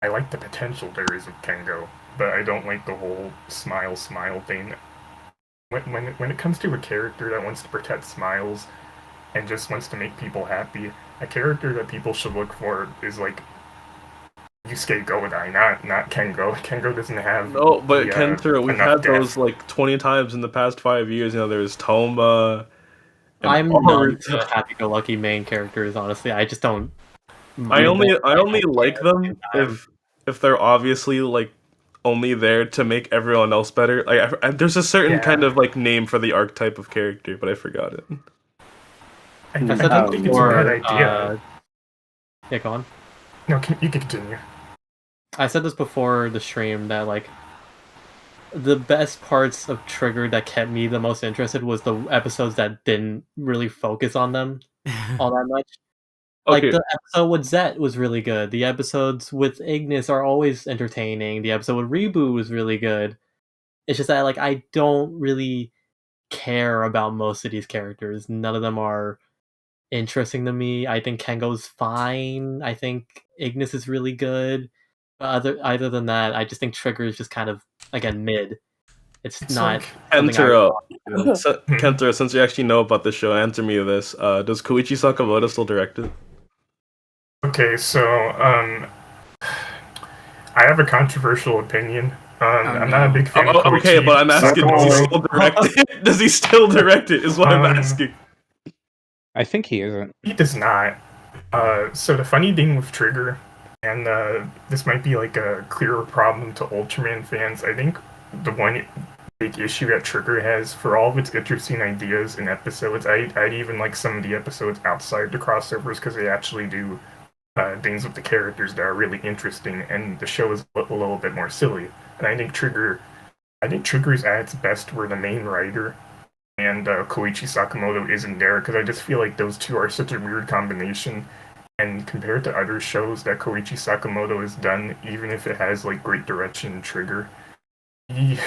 I like the potential there is with Kengo, but I don't like the whole smile thing. When it comes to a character that wants to protect smiles and just wants to make people happy, a character that people should look for is like Yusuke Godai, not Kengo. Kengo doesn't have No, but Kentaro, we've had enough depth. those like 20 times in the past 5 years. You know, there's Toma. and I'm not Art. the happy-go-lucky main characters, honestly. I just don't. I only like them if they're obviously like only there to make everyone else better. Like there's a certain kind of like name for the archetype of character, but I forgot it. I don't think it's a bad idea. Yeah, go on. No, you can continue. I said this before the stream that like the best parts of Trigger that kept me the most interested was the episodes that didn't really focus on them all that much. Like the episode with Zet was really good. The episodes with Ignis are always entertaining. The episode with Reboot was really good. It's just that like I don't really care about most of these characters. None of them are interesting to me. I think Kengo's fine. I think Ignis is really good. But other than that, I just think Trigger is just kind of again mid. It's not. Kentaro, Kentaro, since you actually know about the show, answer me this: does Koichi Sakamoto still direct it? Okay, so I have a controversial opinion. I'm not a big fan of Koichi. Okay, but I'm asking, Sakamoto. does he still direct it? Does he still direct it? Is what I'm asking. I think he isn't. He does not. So the funny thing with Trigger, and this might be like a clearer problem to Ultraman fans, I think the one big issue that Trigger has, for all of its interesting ideas and episodes, I'd even like some of the episodes outside the crossovers because they actually do things with the characters that are really interesting, and the show is a little bit more silly. And I think Trigger is at its best where the main writer and Koichi Sakamoto isn't there, because I just feel like those two are such a weird combination. And compared to other shows that Koichi Sakamoto has done, even if it has like great direction and Trigger, he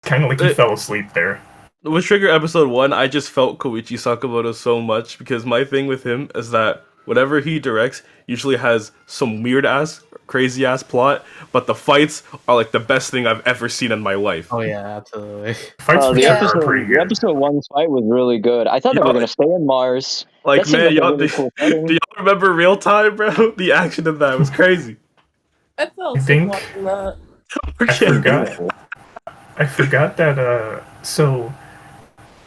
kind of like he fell asleep there. With Trigger episode 1, I just felt Koichi Sakamoto so much because my thing with him is that whatever he directs usually has some weird ass, crazy ass plot, but the fights are like the best thing I've ever seen in my life. Oh yeah, absolutely. The episode 1 fight was really good. I thought they were gonna stay in Mars. Like, man, y'all, really cool do y'all remember Real Time, bro? The action of that was crazy. I felt sick watching that. I forgot that, so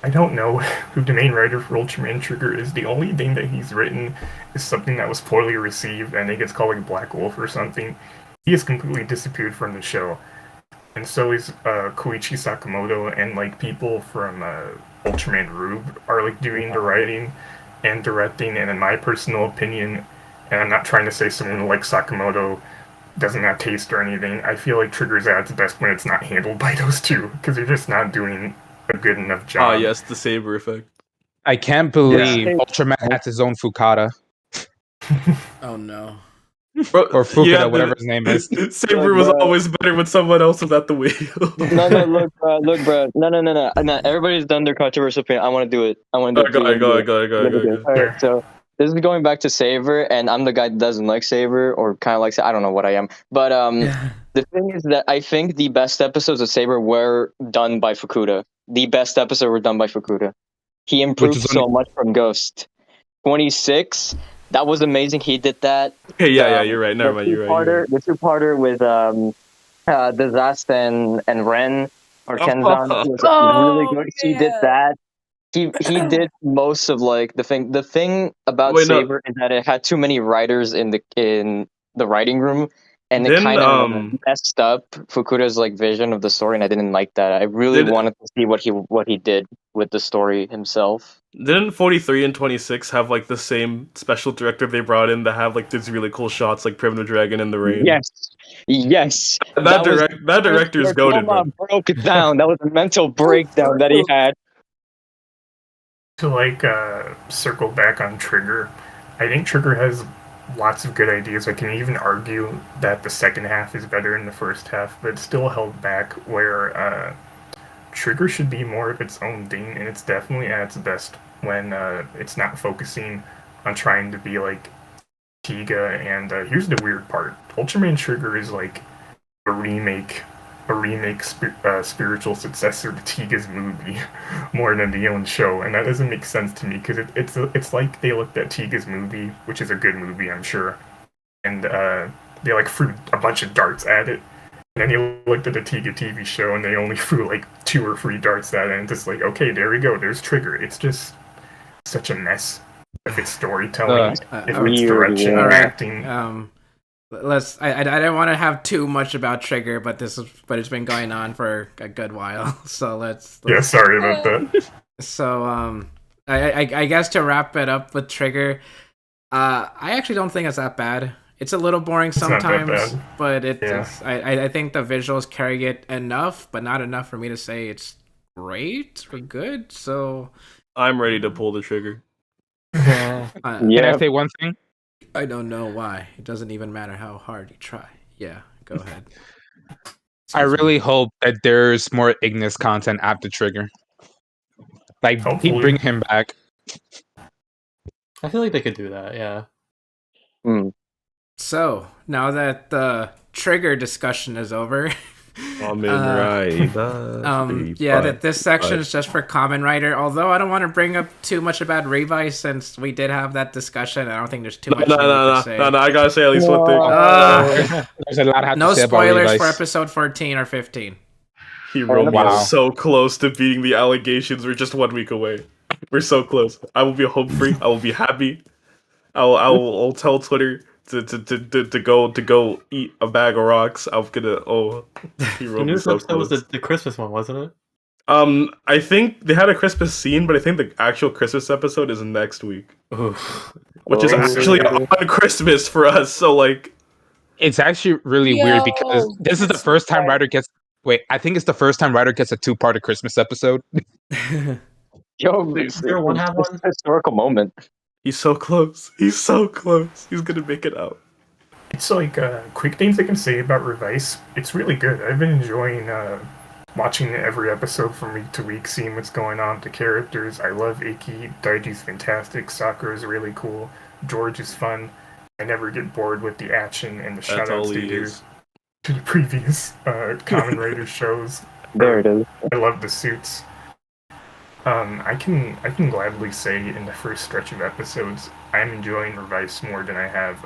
I don't know who the main writer for Ultraman Trigger is. The only thing that he's written is something that was poorly received. I think it's called like Black Wolf or something. He has completely disappeared from the show. And so is Koichi Sakamoto, and like people from Ultraman Rube are like doing the writing and directing, and in my personal opinion, and I'm not trying to say someone like Sakamoto doesn't have taste or anything. I feel like Trigger's at its best when it's not handled by those two, because they're just not doing a good enough job. Ah, yes, the saber effect. I can't believe Yeah. Ultraman has his own Fukada. Oh no. Bro, Or Fukada, yeah, whatever his name is. Saber was always better when someone else was at the wheel. No, look, bro. No. Everybody's done their controversial opinion. I want to do it. I want to do it. Go ahead. All right, so this is going back to Saber, and I'm the guy that doesn't like Saber, or kind of likes it. I don't know what I am, but the thing is that I think the best episodes of Saber were done by Fukuda. The best episode were done by Fukuda. He improved so much from Ghost. 26. That was amazing. He did that. Okay, yeah, you're right. Never mind, you're right. The two-parter with Disaster and Ren or Kenzan was really good. He did that. He did most of like the thing. The thing about Saber is that it had too many writers in the writing room, and it kind of messed up Fukuda's like vision of the story, and I didn't like that. I really wanted to see what he did with the story himself. Didn't 43 and 26 have like the same special director they brought in that have like these really cool shots like Primitive Dragon in the Rain? Yes. That director's goated, man. Broke it down. That was a mental breakdown that he had. To like circle back on Trigger, I think Trigger has lots of good ideas. I can even argue that the second half is better than the first half, but it's still held back where Trigger should be more of its own thing, and it's definitely at its best when it's not focusing on trying to be like Tiga. And here's the weird part: Ultraman Trigger is like a remake spiritual successor to Tiga's movie more than the own show, and that doesn't make sense to me because it's like they looked at Tiga's movie, which is a good movie, I'm sure, and they like threw a bunch of darts at it. And then he looked at the Tiga TV show, and they only threw like 2 or 3 darts at it, and just like, okay, there we go, there's Trigger. It's just such a mess. If it's storytelling, if it's direction, acting. I didn't want to have too much about Trigger, but it's been going on for a good while. So let's yeah, sorry about that. So I guess to wrap it up with Trigger, I actually don't think it's that bad. It's a little boring sometimes, but I think the visuals carry it enough, but not enough for me to say it's great or good. So I'm ready to pull the trigger. Can I say one thing? I don't know why. It doesn't even matter how hard you try. Yeah, go ahead. I really hope that there's more Ignis content after Trigger. Like, hopefully. Bring him back. I feel like they could do that, yeah. So, now that the Trigger discussion is over... that this section is just for Kamen Rider. Although I don't want to bring up too much about Revice since we did have that discussion. I don't think there's too much to say. No, I gotta say at least one thing. There's a lot no spoilers for episode 14 or 15. Hero is so close to beating the allegations. We're just 1 week away. We're so close. I will be home free. I will be happy. I'll tell Twitter to go eat a bag of rocks. I'm gonna the news episode was the Christmas one, wasn't it? I think they had a Christmas scene, but I think the actual Christmas episode is next week. Which is actually on Christmas for us, so like it's actually really weird because this is the first time Ryder gets I think it's the first time Ryder gets a 2-part Christmas episode. Yo, does one have one historical moment? He's so close. He's so close. He's gonna make it out. It's like quick things I can say about Revice. It's really good. I've been enjoying watching every episode from week to week, seeing what's going on with the characters. I love Iki. Daiji's fantastic. Sakura is really cool. George is fun. I never get bored with the action and the shoutouts they do to the previous Kamen Rider shows. There it is. I love the suits. I can gladly say in the first stretch of episodes, I'm enjoying Revice more than I have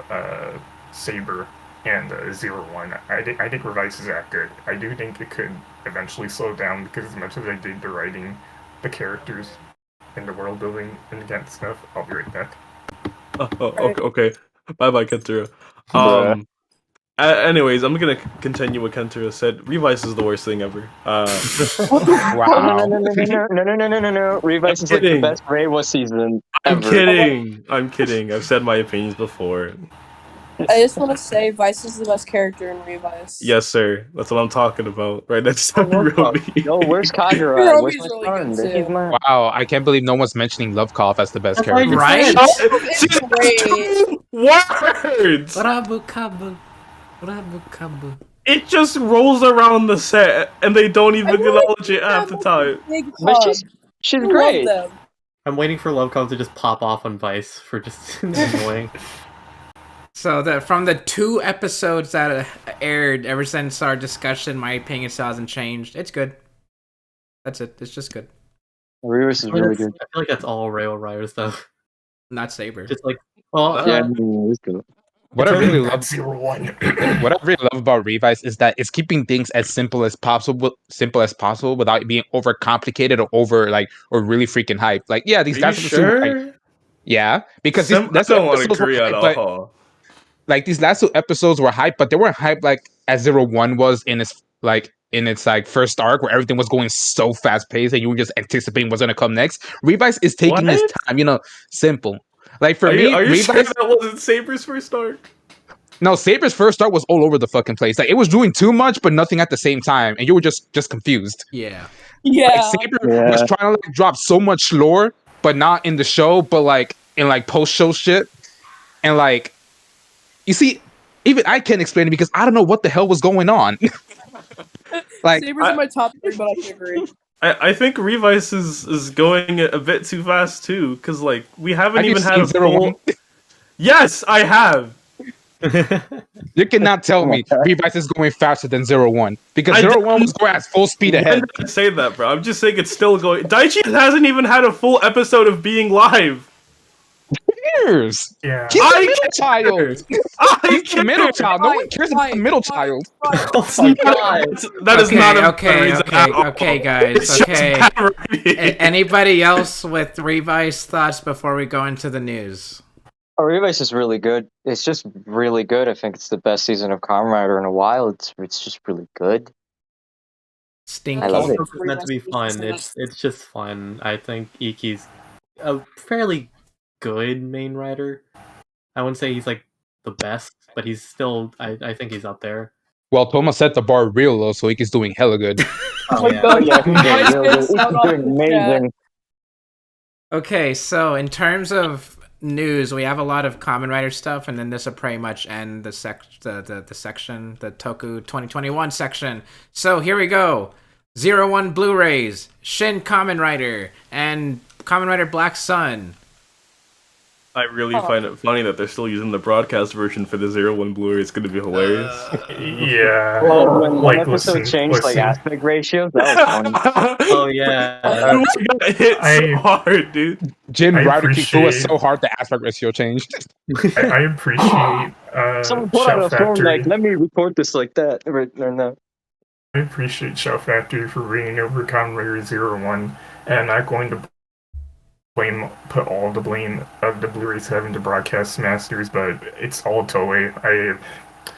Saber and 01. I think Revice is that good. I do think it could eventually slow down because as much as I dig the writing, the characters, and the world building and that stuff, I'll be right back. Okay. Bye, Kentaro. Anyways, I'm gonna continue what Kentaro said. Revice is the worst thing ever. Wow. No. Revice is like the best Reiwa season ever. I'm kidding. I've said my opinions before. I just want to say Vice is the best character in Revice. Yes, sir. That's what I'm talking about. Right next to Roby. Yo, where's Kagura? Where's Hiromi's my really son? good, He's too. mine. Wow, I can't believe no one's mentioning Love Cough as the best That's why I character. Right? It's See, great. words. Rabu kabu. Rabu kabu. It just rolls around the set, and they don't even acknowledge it half the time. Big But hug. she's I great. love them. I'm waiting for Lovecom to just pop off on Vice for just annoying. So from the 2 episodes that aired ever since our discussion, my opinion still hasn't changed. It's good. That's it. It's just good. Reverse is really good. I feel like that's all Rail Rider stuff. Not Saber. Just like, well, Yeah, it's good. What I really love, That's 0-1. what I really love about Revice is that it's keeping things as simple as possible, without being overcomplicated or really freaking hype. Like, yeah, these Are guys you are super hype. sure? Yeah, because I don't want to agree at but, all. like these last 2 episodes were hype, but they weren't hype like as 01 was in its first arc where everything was going so fast paced and you were just anticipating what's gonna come next. Revice is taking his What? time, simple. Like for Are me, you sure Revice. that wasn't Saber's first arc? No, Saber's first arc was all over the fucking place. Like it was doing too much, but nothing at the same time, and you were just confused. Yeah. Yeah. Like Saber was trying to drop so much lore, but not in the show, but like in like post show shit, and like you see, even I can't explain it because I don't know what the hell was going on. Like Saber's in my top 3, but I can agree. I think Revice is going a bit too fast too, because like we haven't have you even had a seen 01? full. Yes, I have. You cannot tell me Revice is going faster than 01 because I 01 was going at full speed When ahead. did I say that, bro? I'm just saying it's still going. Daichi hasn't even had a full episode of being live. Years. Yeah. He's I a middle care. child. I He's a middle care. child. No one cares about the middle child. oh my god. That is not a reason at all. Okay, guys. It's just Okay. bad writing. Anybody else with Revice thoughts before we go into the news? Oh, Revice is really good. It's just really good. I think it's the best season of Kamen Rider in a while. It's just really good. Stinky. I love it. It's meant to be fun. It's just fun. I think Iki's a fairly good main writer. I wouldn't say he's like the best, but he's still. I think he's up there. Well, Thomas set the bar real low, so he's doing hella good. Oh, my yeah. God. Yeah, he's Vice doing, fans sound off doing the chat. amazing. Okay, so in terms of news, we have a lot of Kamen Rider stuff, and then this will pretty much end the section, the Toku 2021 section. So here we go. 01 Blu-rays, Shin Kamen Rider, and Kamen Rider Black Sun. I really find it funny that they're still using the broadcast version for the 01 Blu-ray. It's going to be hilarious. Yeah. Well, when like, episode changed like listen. aspect ratios, that was funny. Oh yeah. I got hit so hard, dude. Jin I Rider kicked through us appreciate- so hard the aspect ratio changed. I appreciate Someone put out Shout a form Factory. like, let me record this like that. Or no. I appreciate Shout Factory for bringing over Kamen Rider 01, and I'm not going to put all the blame of the Blu-ray 7 to Broadcast Masters, but it's all Toei. It's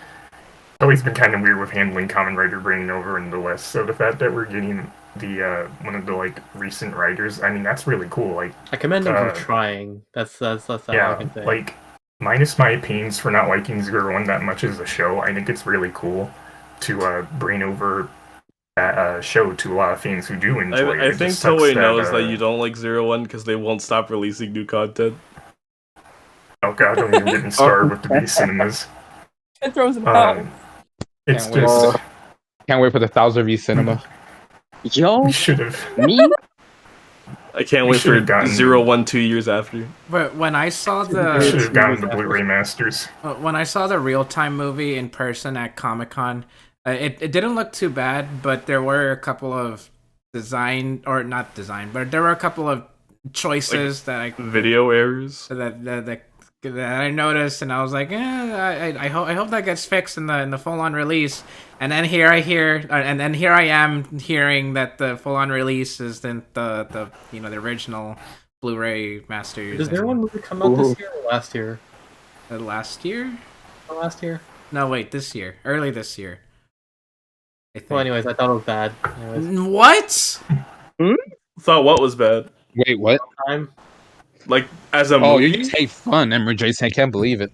always been kind of weird with handling Kamen Rider bringing over in the West, so the fact that we're getting the one of the like recent writers, I mean, that's really cool. Like, I commend him for trying. That's all I yeah, can say. like minus my opinions for not liking 01 that much as a show, I think it's really cool to bring over that show to a lot of fans who do enjoy it. I It think just sucks Toei knows that uh, you don't like 01 because they won't stop releasing new content. Oh god, don't even get me started with the B cinemas. It throws him out. It's Can't wait. just Can't wait for the 1000 V cinema. Yo, we should have. me? I can't We wait for should've gotten- 01 2 years after. But when I saw We should the have gotten the Blu-ray Masters. when I saw the real time movie in person at Comic-Con, it didn't look too bad, but there were a couple of but there were a couple of choices Video errors. that I noticed, and I was like, I hope that gets fixed in the full on release. And then here I am hearing that the full on release is the original Blu-ray masters. Does there one movie come out this year or last year? Last year? Or last year? No, wait, this year, early this year. I think. Well, anyways, I thought it was bad. Anyways, What? Thought what was bad? Wait, what? time. Like, as a Oh, movie? you just hate fun, Emery Jason. I can't believe it.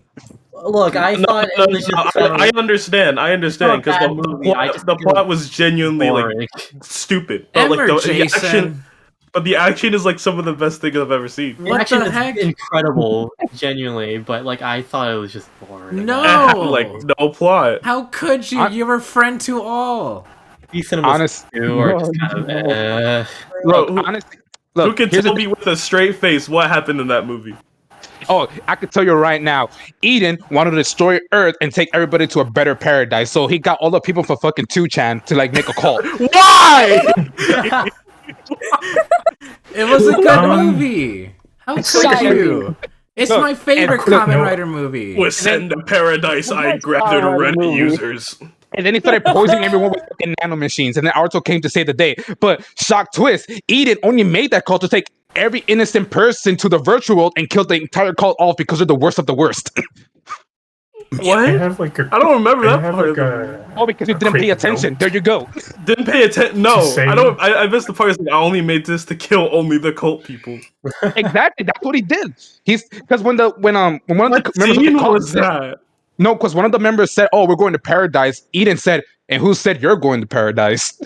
Look, I thought it was just. I understand because bad movie. I just the think it was plot was genuinely boring. like stupid, but Emmer, like the action, Jason. but the action is like some of the best things I've ever seen. The What action the is heck? incredible, genuinely, but like I thought it was just boring. No. It had, like no plot. How could you? You were friend to all. These cinemas Honest- too are just kind of. Look, Bro, honestly, Who look, can here's tell the me with a straight face what happened in that movie? Oh, I can tell you right now. Eden wanted to destroy Earth and take everybody to a better paradise. So he got all the people from fucking 2chan to like make a call. Why? It was a good movie. How could you? It's Look, my favorite and look, Kamen no. Rider movie. Was sent to paradise. I That's grafted not a Reddit movie. users. And then he started poisoning everyone with fucking nanomachines. And then Naruto came to save the day. But shock twist, Eden only made that call to take every innocent person to the virtual world and killed the entire cult off because they're the worst of the worst. What? I have like a. I don't remember I that have part. like of the movie. a. Oh, because you a didn't pay quick attention. note. There you go. Didn't pay attention. No, Just saying. I don't. I missed the part. Like, I only made this to kill only the cult people. Exactly. That's what he did. He's because when one of the What members of the scene cult was said, that? no, because one of the members said, "Oh, we're going to paradise." Eden said, "And who said you're going to paradise?"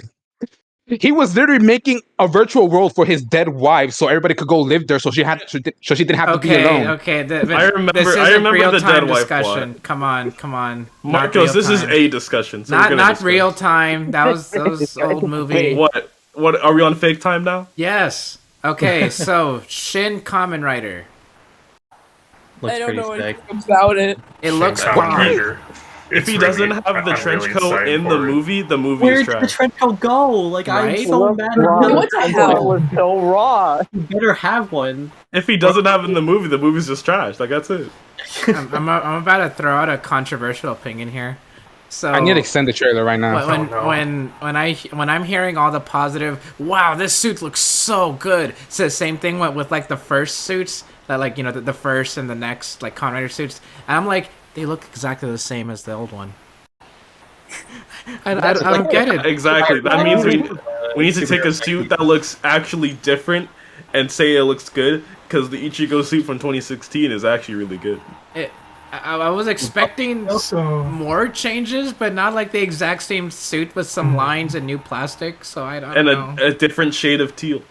He was literally making a virtual world for his dead wife, so everybody could go live there. So she didn't have to be alone. Okay. I remember- This I isn't remember the real-time dead wife discussion. Come on. Not Marcos, this is real-time. a discussion. So we're not gonna not discuss. real time. That was old movie. What? What are we on fake time now? Yes. Okay. So Shin Kamen Rider. Looks I don't pretty know sick. anything about it. It looks Kamen fine. Rider. If he doesn't have the I'm trench really coat excited in the for it. movie is Where did the trash. trench coat go? Like Right? I'm so mad. What the hell? It was so raw. You better have one. If he doesn't have it in the movie's just trash. Like that's it. I'm about to throw out a controversial opinion here. So I need to extend the trailer right now. when I'm hearing all the positive, wow, this suit looks so good. It's the same thing with like the first suits that like the first and the next like Kamen Rider suits. And I'm like, they look exactly the same as the old one. I don't get it. Exactly. That means we need to take a suit that looks actually different and say it looks good because the Ichigo suit from 2016 is actually really good. I was expecting So more changes, but not like the exact same suit with some lines and new plastic. So I don't And know. a different shade of teal.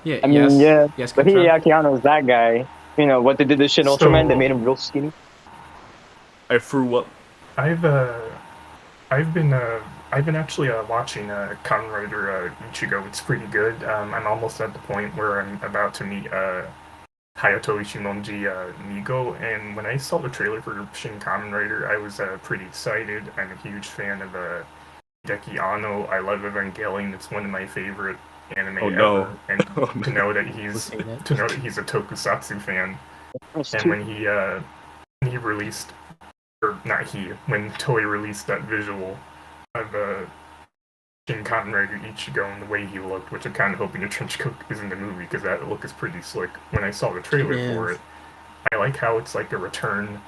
Yeah, I mean, yeah. Yes, But confirm. Hideaki Anno's that guy. You know what they did to Shin So- Ultraman? They made him real skinny. I threw up. I've been actually watching Kamen Rider Ichigo. It's pretty good. I'm almost at the point where I'm about to meet Hayato Ishimonji Nigo, and when I saw the trailer for Shin Kamen Rider, I was pretty excited. I'm a huge fan of Hideki Anno. I love Evangelion. It's one of my favorite anime Oh, no. ever. And Oh, to know that he's Seen it. a Tokusatsu fan, and when he released, or not he, when Toei released that visual of Shin Kamen Rider Ichigo and the way he looked, which I'm kind of hoping the trench coat is in the movie because that look is pretty slick. When I saw the trailer It for is. it, I like how it's like a return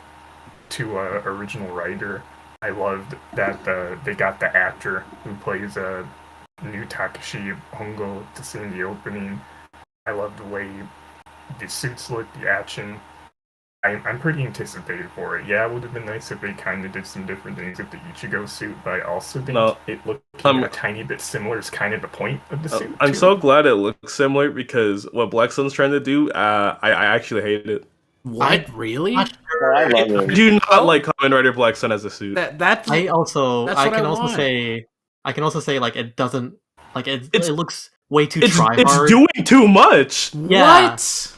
to original writer. I loved that they got the actor who plays new Takashi Hongo to sing the opening. I love the way the suits look, the action. I'm pretty anticipated for it. Yeah, it would have been nice if they kind of did some different things with the Ichigo suit, but I also think it looked a tiny bit similar. Is kind of the point of the suit. I'm too. so glad it looks similar because what Black Sun's trying to do, I actually hate it. What? Really? I love I it. do not like Kamen Rider Black Sun as a suit. That's I also That's I what can I also want. say like it doesn't like it It's- it looks way too It's try hard. doing too much. Yeah. What?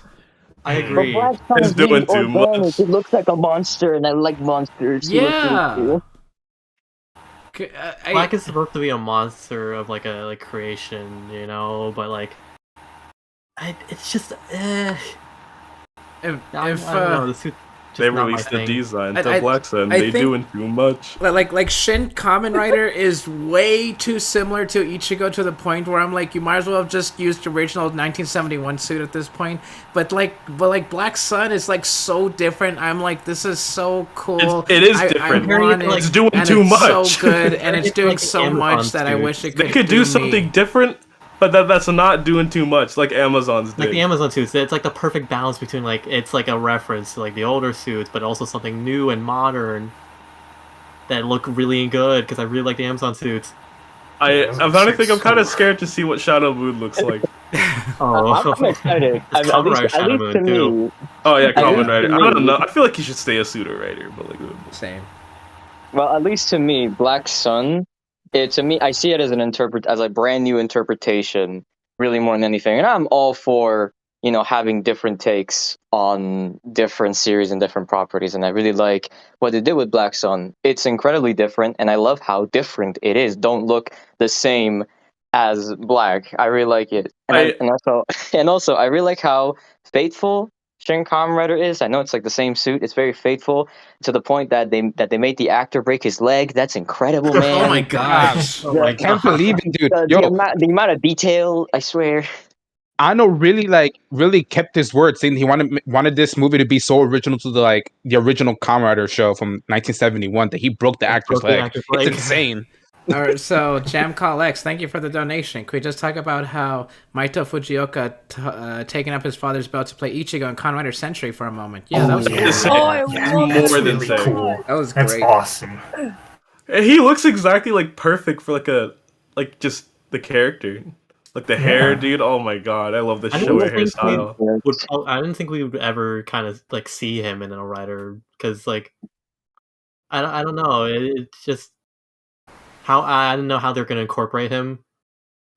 I agree. But Black It's Sun's doing being too much. organic. It looks like a monster, and I like monsters. He looks really Yeah. cool. Black is supposed to be a monster of like a creation, but like it's just if I don't know, the suit just They not my released the thing. design I- to Black Sun. I They think- doing too much. like Shin Kamen Rider is way too similar to Ichigo to the point where I'm like, you might as well have just used the original 1971 suit at this point. But Black Sun is like so different. I'm like, this is so cool. It is I different. want It's it, doing and too it's much. so good, and it's It's doing like so Amazon much that I suit. wish it They could could do me. something different, But that's not doing too much, like Amazon's did. Like the Amazon suits, it's like the perfect balance between like it's like a reference to like the older suits, but also something new and modern that look really good because I really like the Amazon suits. I'm trying to think. I'm kind of scared to see what Shadow Moon looks like. I'm excited. Kamen Rider Shadow Moon to too. me, Oh yeah, Kamen Rider. I don't me- know. I feel like he should stay a pseudo writer, but like. Same. well, at least to me, Black Sun. To me, I see it as as a brand new interpretation, really more than anything. And I'm all for having different takes on different series and different properties. And I really like what they did with Black Sun. It's incredibly different, and I love how different it is. Don't look the same as Black. I really like it, and also I really like how faithful Shin Kamen Rider is. I know it's like the same suit. It's very faithful to the point that they made the actor break his leg. That's incredible, man. Oh my gosh. I can't believe it, dude. The amount of detail, I swear. Anno really kept his word, saying he wanted this movie to be so original to the original Kamen Rider show from 1971 that he broke the actor's leg. It's insane. All right, so Jam Call X, thank you for the donation. Could we just talk about how Maito Fujioka taking up his father's belt to play Ichigo in Kamen Rider Century for a moment? Yeah, that was Yeah. I love More That's than really saying. cool. That was That's great. awesome. He looks exactly like perfect for just the character, like the hair, dude. Oh my god, I love the Showa hairstyle. I didn't think we would ever kind of like see him in a writer because like I don't know. It's just how I don't know how they're gonna incorporate him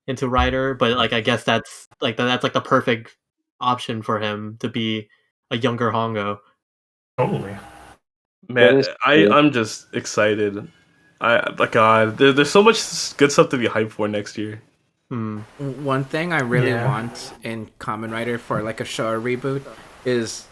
into writer, but like I guess that's like the perfect option for him to be a younger Hongo. Totally. Man, I'm just excited. God, there's so much good stuff to be hyped for next year. One thing I really want in Kamen Rider for like a Showa reboot is,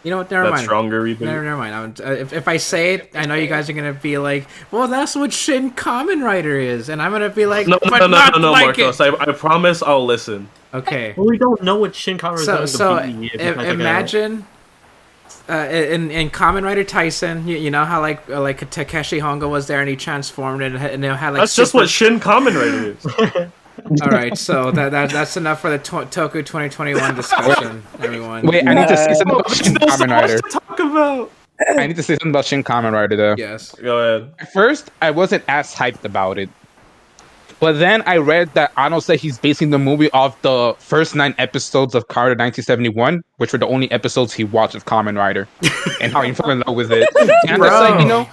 you know what? Never mind. Stronger reboot. Never mind. If I say it, I know you guys are gonna be like, "Well, that's what Shin Kamen Rider is," and I'm gonna be like, No, like Marcos. I promise I'll listen. Okay. Well, we don't know what Shin Kamen Rider is going to be. Imagine in Kamen Rider Tyson, you know how like Takeshi Hongo was there and he transformed and it had like. That's just what Shin Kamen Rider is. All right, so that's enough for the Toku 2021 discussion, everyone. Wait, I need to say something about Shin Kamen Rider. Talk about. I need to say something about Shin Kamen Rider though. Yes. Go ahead. At first, I wasn't as hyped about it. But then I read that Anno said he's basing the movie off the first 9 episodes of Kamen Rider 1971, which were the only episodes he watched of Kamen Rider, and how he fell in love with it. And I was like,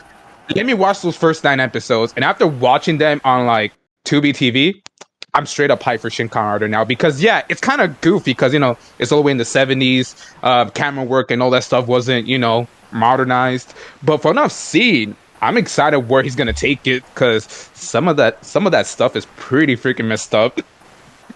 let me watch those first 9 episodes. And after watching them on like Tubi TV, I'm straight up hyped for Shin Kamen Rider now because it's kind of goofy because it's all the way in the 70s, camera work and all that stuff wasn't modernized. But from what I've seen, I'm excited where he's gonna take it because some of that stuff is pretty freaking messed up.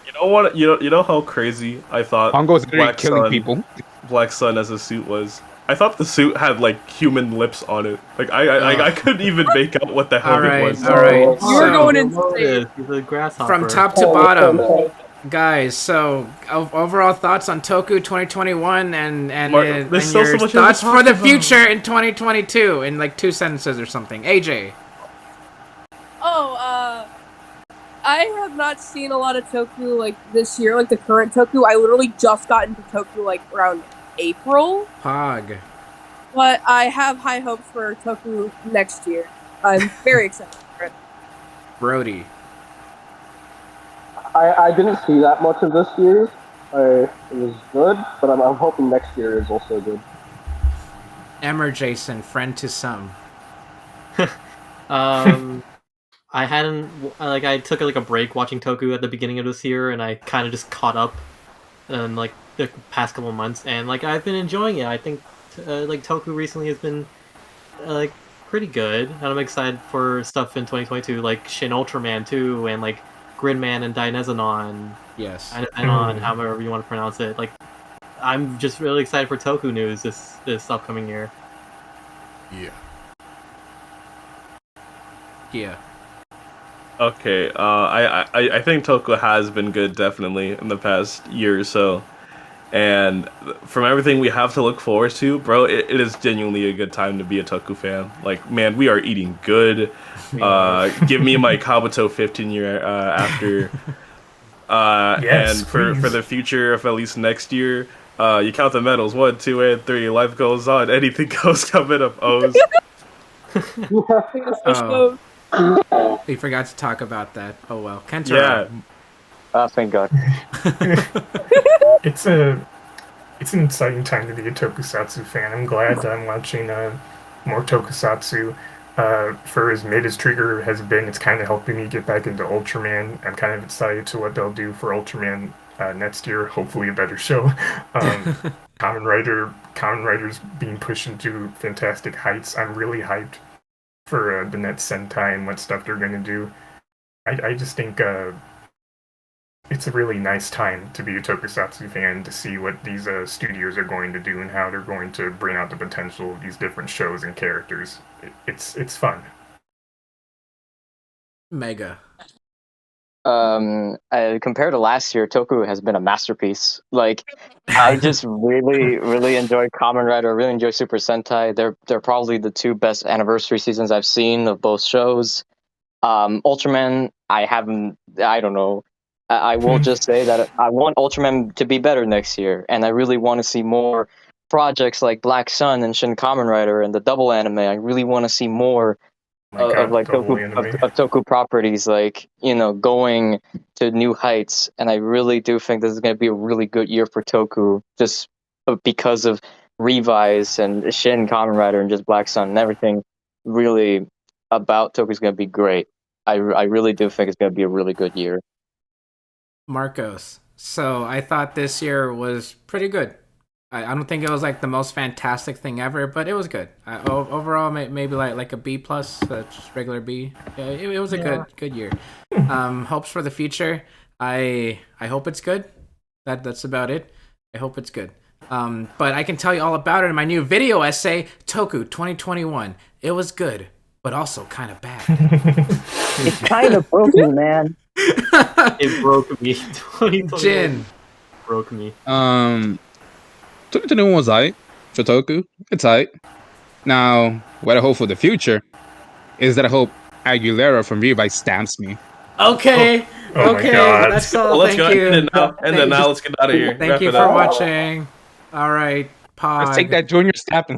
You know what? You know how crazy I thought Hongo's literally killing people. Black Sun as a suit was. I thought the suit had like human lips on it. Like I couldn't even make out what the hell it was. All right. You're going insane. He's a grasshopper. From top to bottom, guys. So overall thoughts on Toku 2021 and there's your so much thoughts to talk for the about. future in 2022 in like 2 sentences or something. AJ. I have not seen a lot of Toku like this year, like the current Toku. I literally just got into Toku like around April. Pog. But I have high hopes for Toku next year. I'm very excited for it. Brody. I didn't see that much of this year. It was good, but I'm hoping next year is also good. Emmer Jason, friend to some. I hadn't I took like a break watching Toku at the beginning of this year, and I kind of just caught up in like the past couple of months, and like I've been enjoying it. I think like Toku recently has been like pretty good, and I'm excited for stuff in 2022, like Shin Ultraman 2 and like Gridman and Dynezanon. Yes. Dynezanon, however you want to pronounce it. Like I'm just really excited for Toku news this upcoming year. Yeah. Okay, I think Toku has been good definitely in the past year or so, and from everything we have to look forward to, bro, it is genuinely a good time to be a Toku fan. Like, man, we are eating good. Give me my Kabuto 15 year after Yes, and for please. the future of at least next year, you count the medals 1, 2, and 3. Life goes on. Anything goes coming up. O's. Oh, we forgot to talk about that. Oh well, Kentaro. Yeah. Thank God. It's an exciting time to be a Tokusatsu fan. I'm glad that I'm watching more Tokusatsu. For as mid as Trigger has been, it's kind of helping me get back into Ultraman. I'm kind of excited to what they'll do for Ultraman next year. Hopefully, a better show. Kamen Rider's being pushed into fantastic heights. I'm really hyped for the next Sentai and what stuff they're gonna do. I just think it's a really nice time to be a Tokusatsu fan to see what these studios are going to do and how they're going to bring out the potential of these different shows and characters. It's fun. Mega. Compared to last year, Toku has been a masterpiece. Like, I just really enjoy Kamen Rider. I really enjoy Super Sentai. They're probably the 2 best anniversary seasons I've seen of both shows. Ultraman, I don't know. I will just say that I want Ultraman to be better next year, and I really want to see more projects like Black Sun and Shin Kamen Rider and the double anime. I really want to see more of like Toku properties, like, you know, going to new heights. And I really do think this is going to be a really good year for Toku, just because of Revise and Shin Kamen Rider and just Black Sun and everything. Really about Toku is going to be great. I really do think it's going to be a really good year. Marcos. So I thought this year was pretty good. I don't think it was like the most fantastic thing ever, but it was good. Overall, maybe like a B plus, just regular B. Yeah, it was a good year. Hopes for the future. I hope it's good. That's about it. I hope it's good. But I can tell you all about it in my new video essay, Toku 2021. It was good, but also kind of bad. It's kind of broken, man. It broke me. Jin broke me. 2021 was aight for Toku. It's aight. Now, what I hope for the future is that I hope Aguilera from Revive stamps me. Okay. Oh okay. my God. That's all. Well, let's Thank go you. and then now let's get out of here. Thank Wrap you it for up. watching. All right. Pod. Let's take that junior step and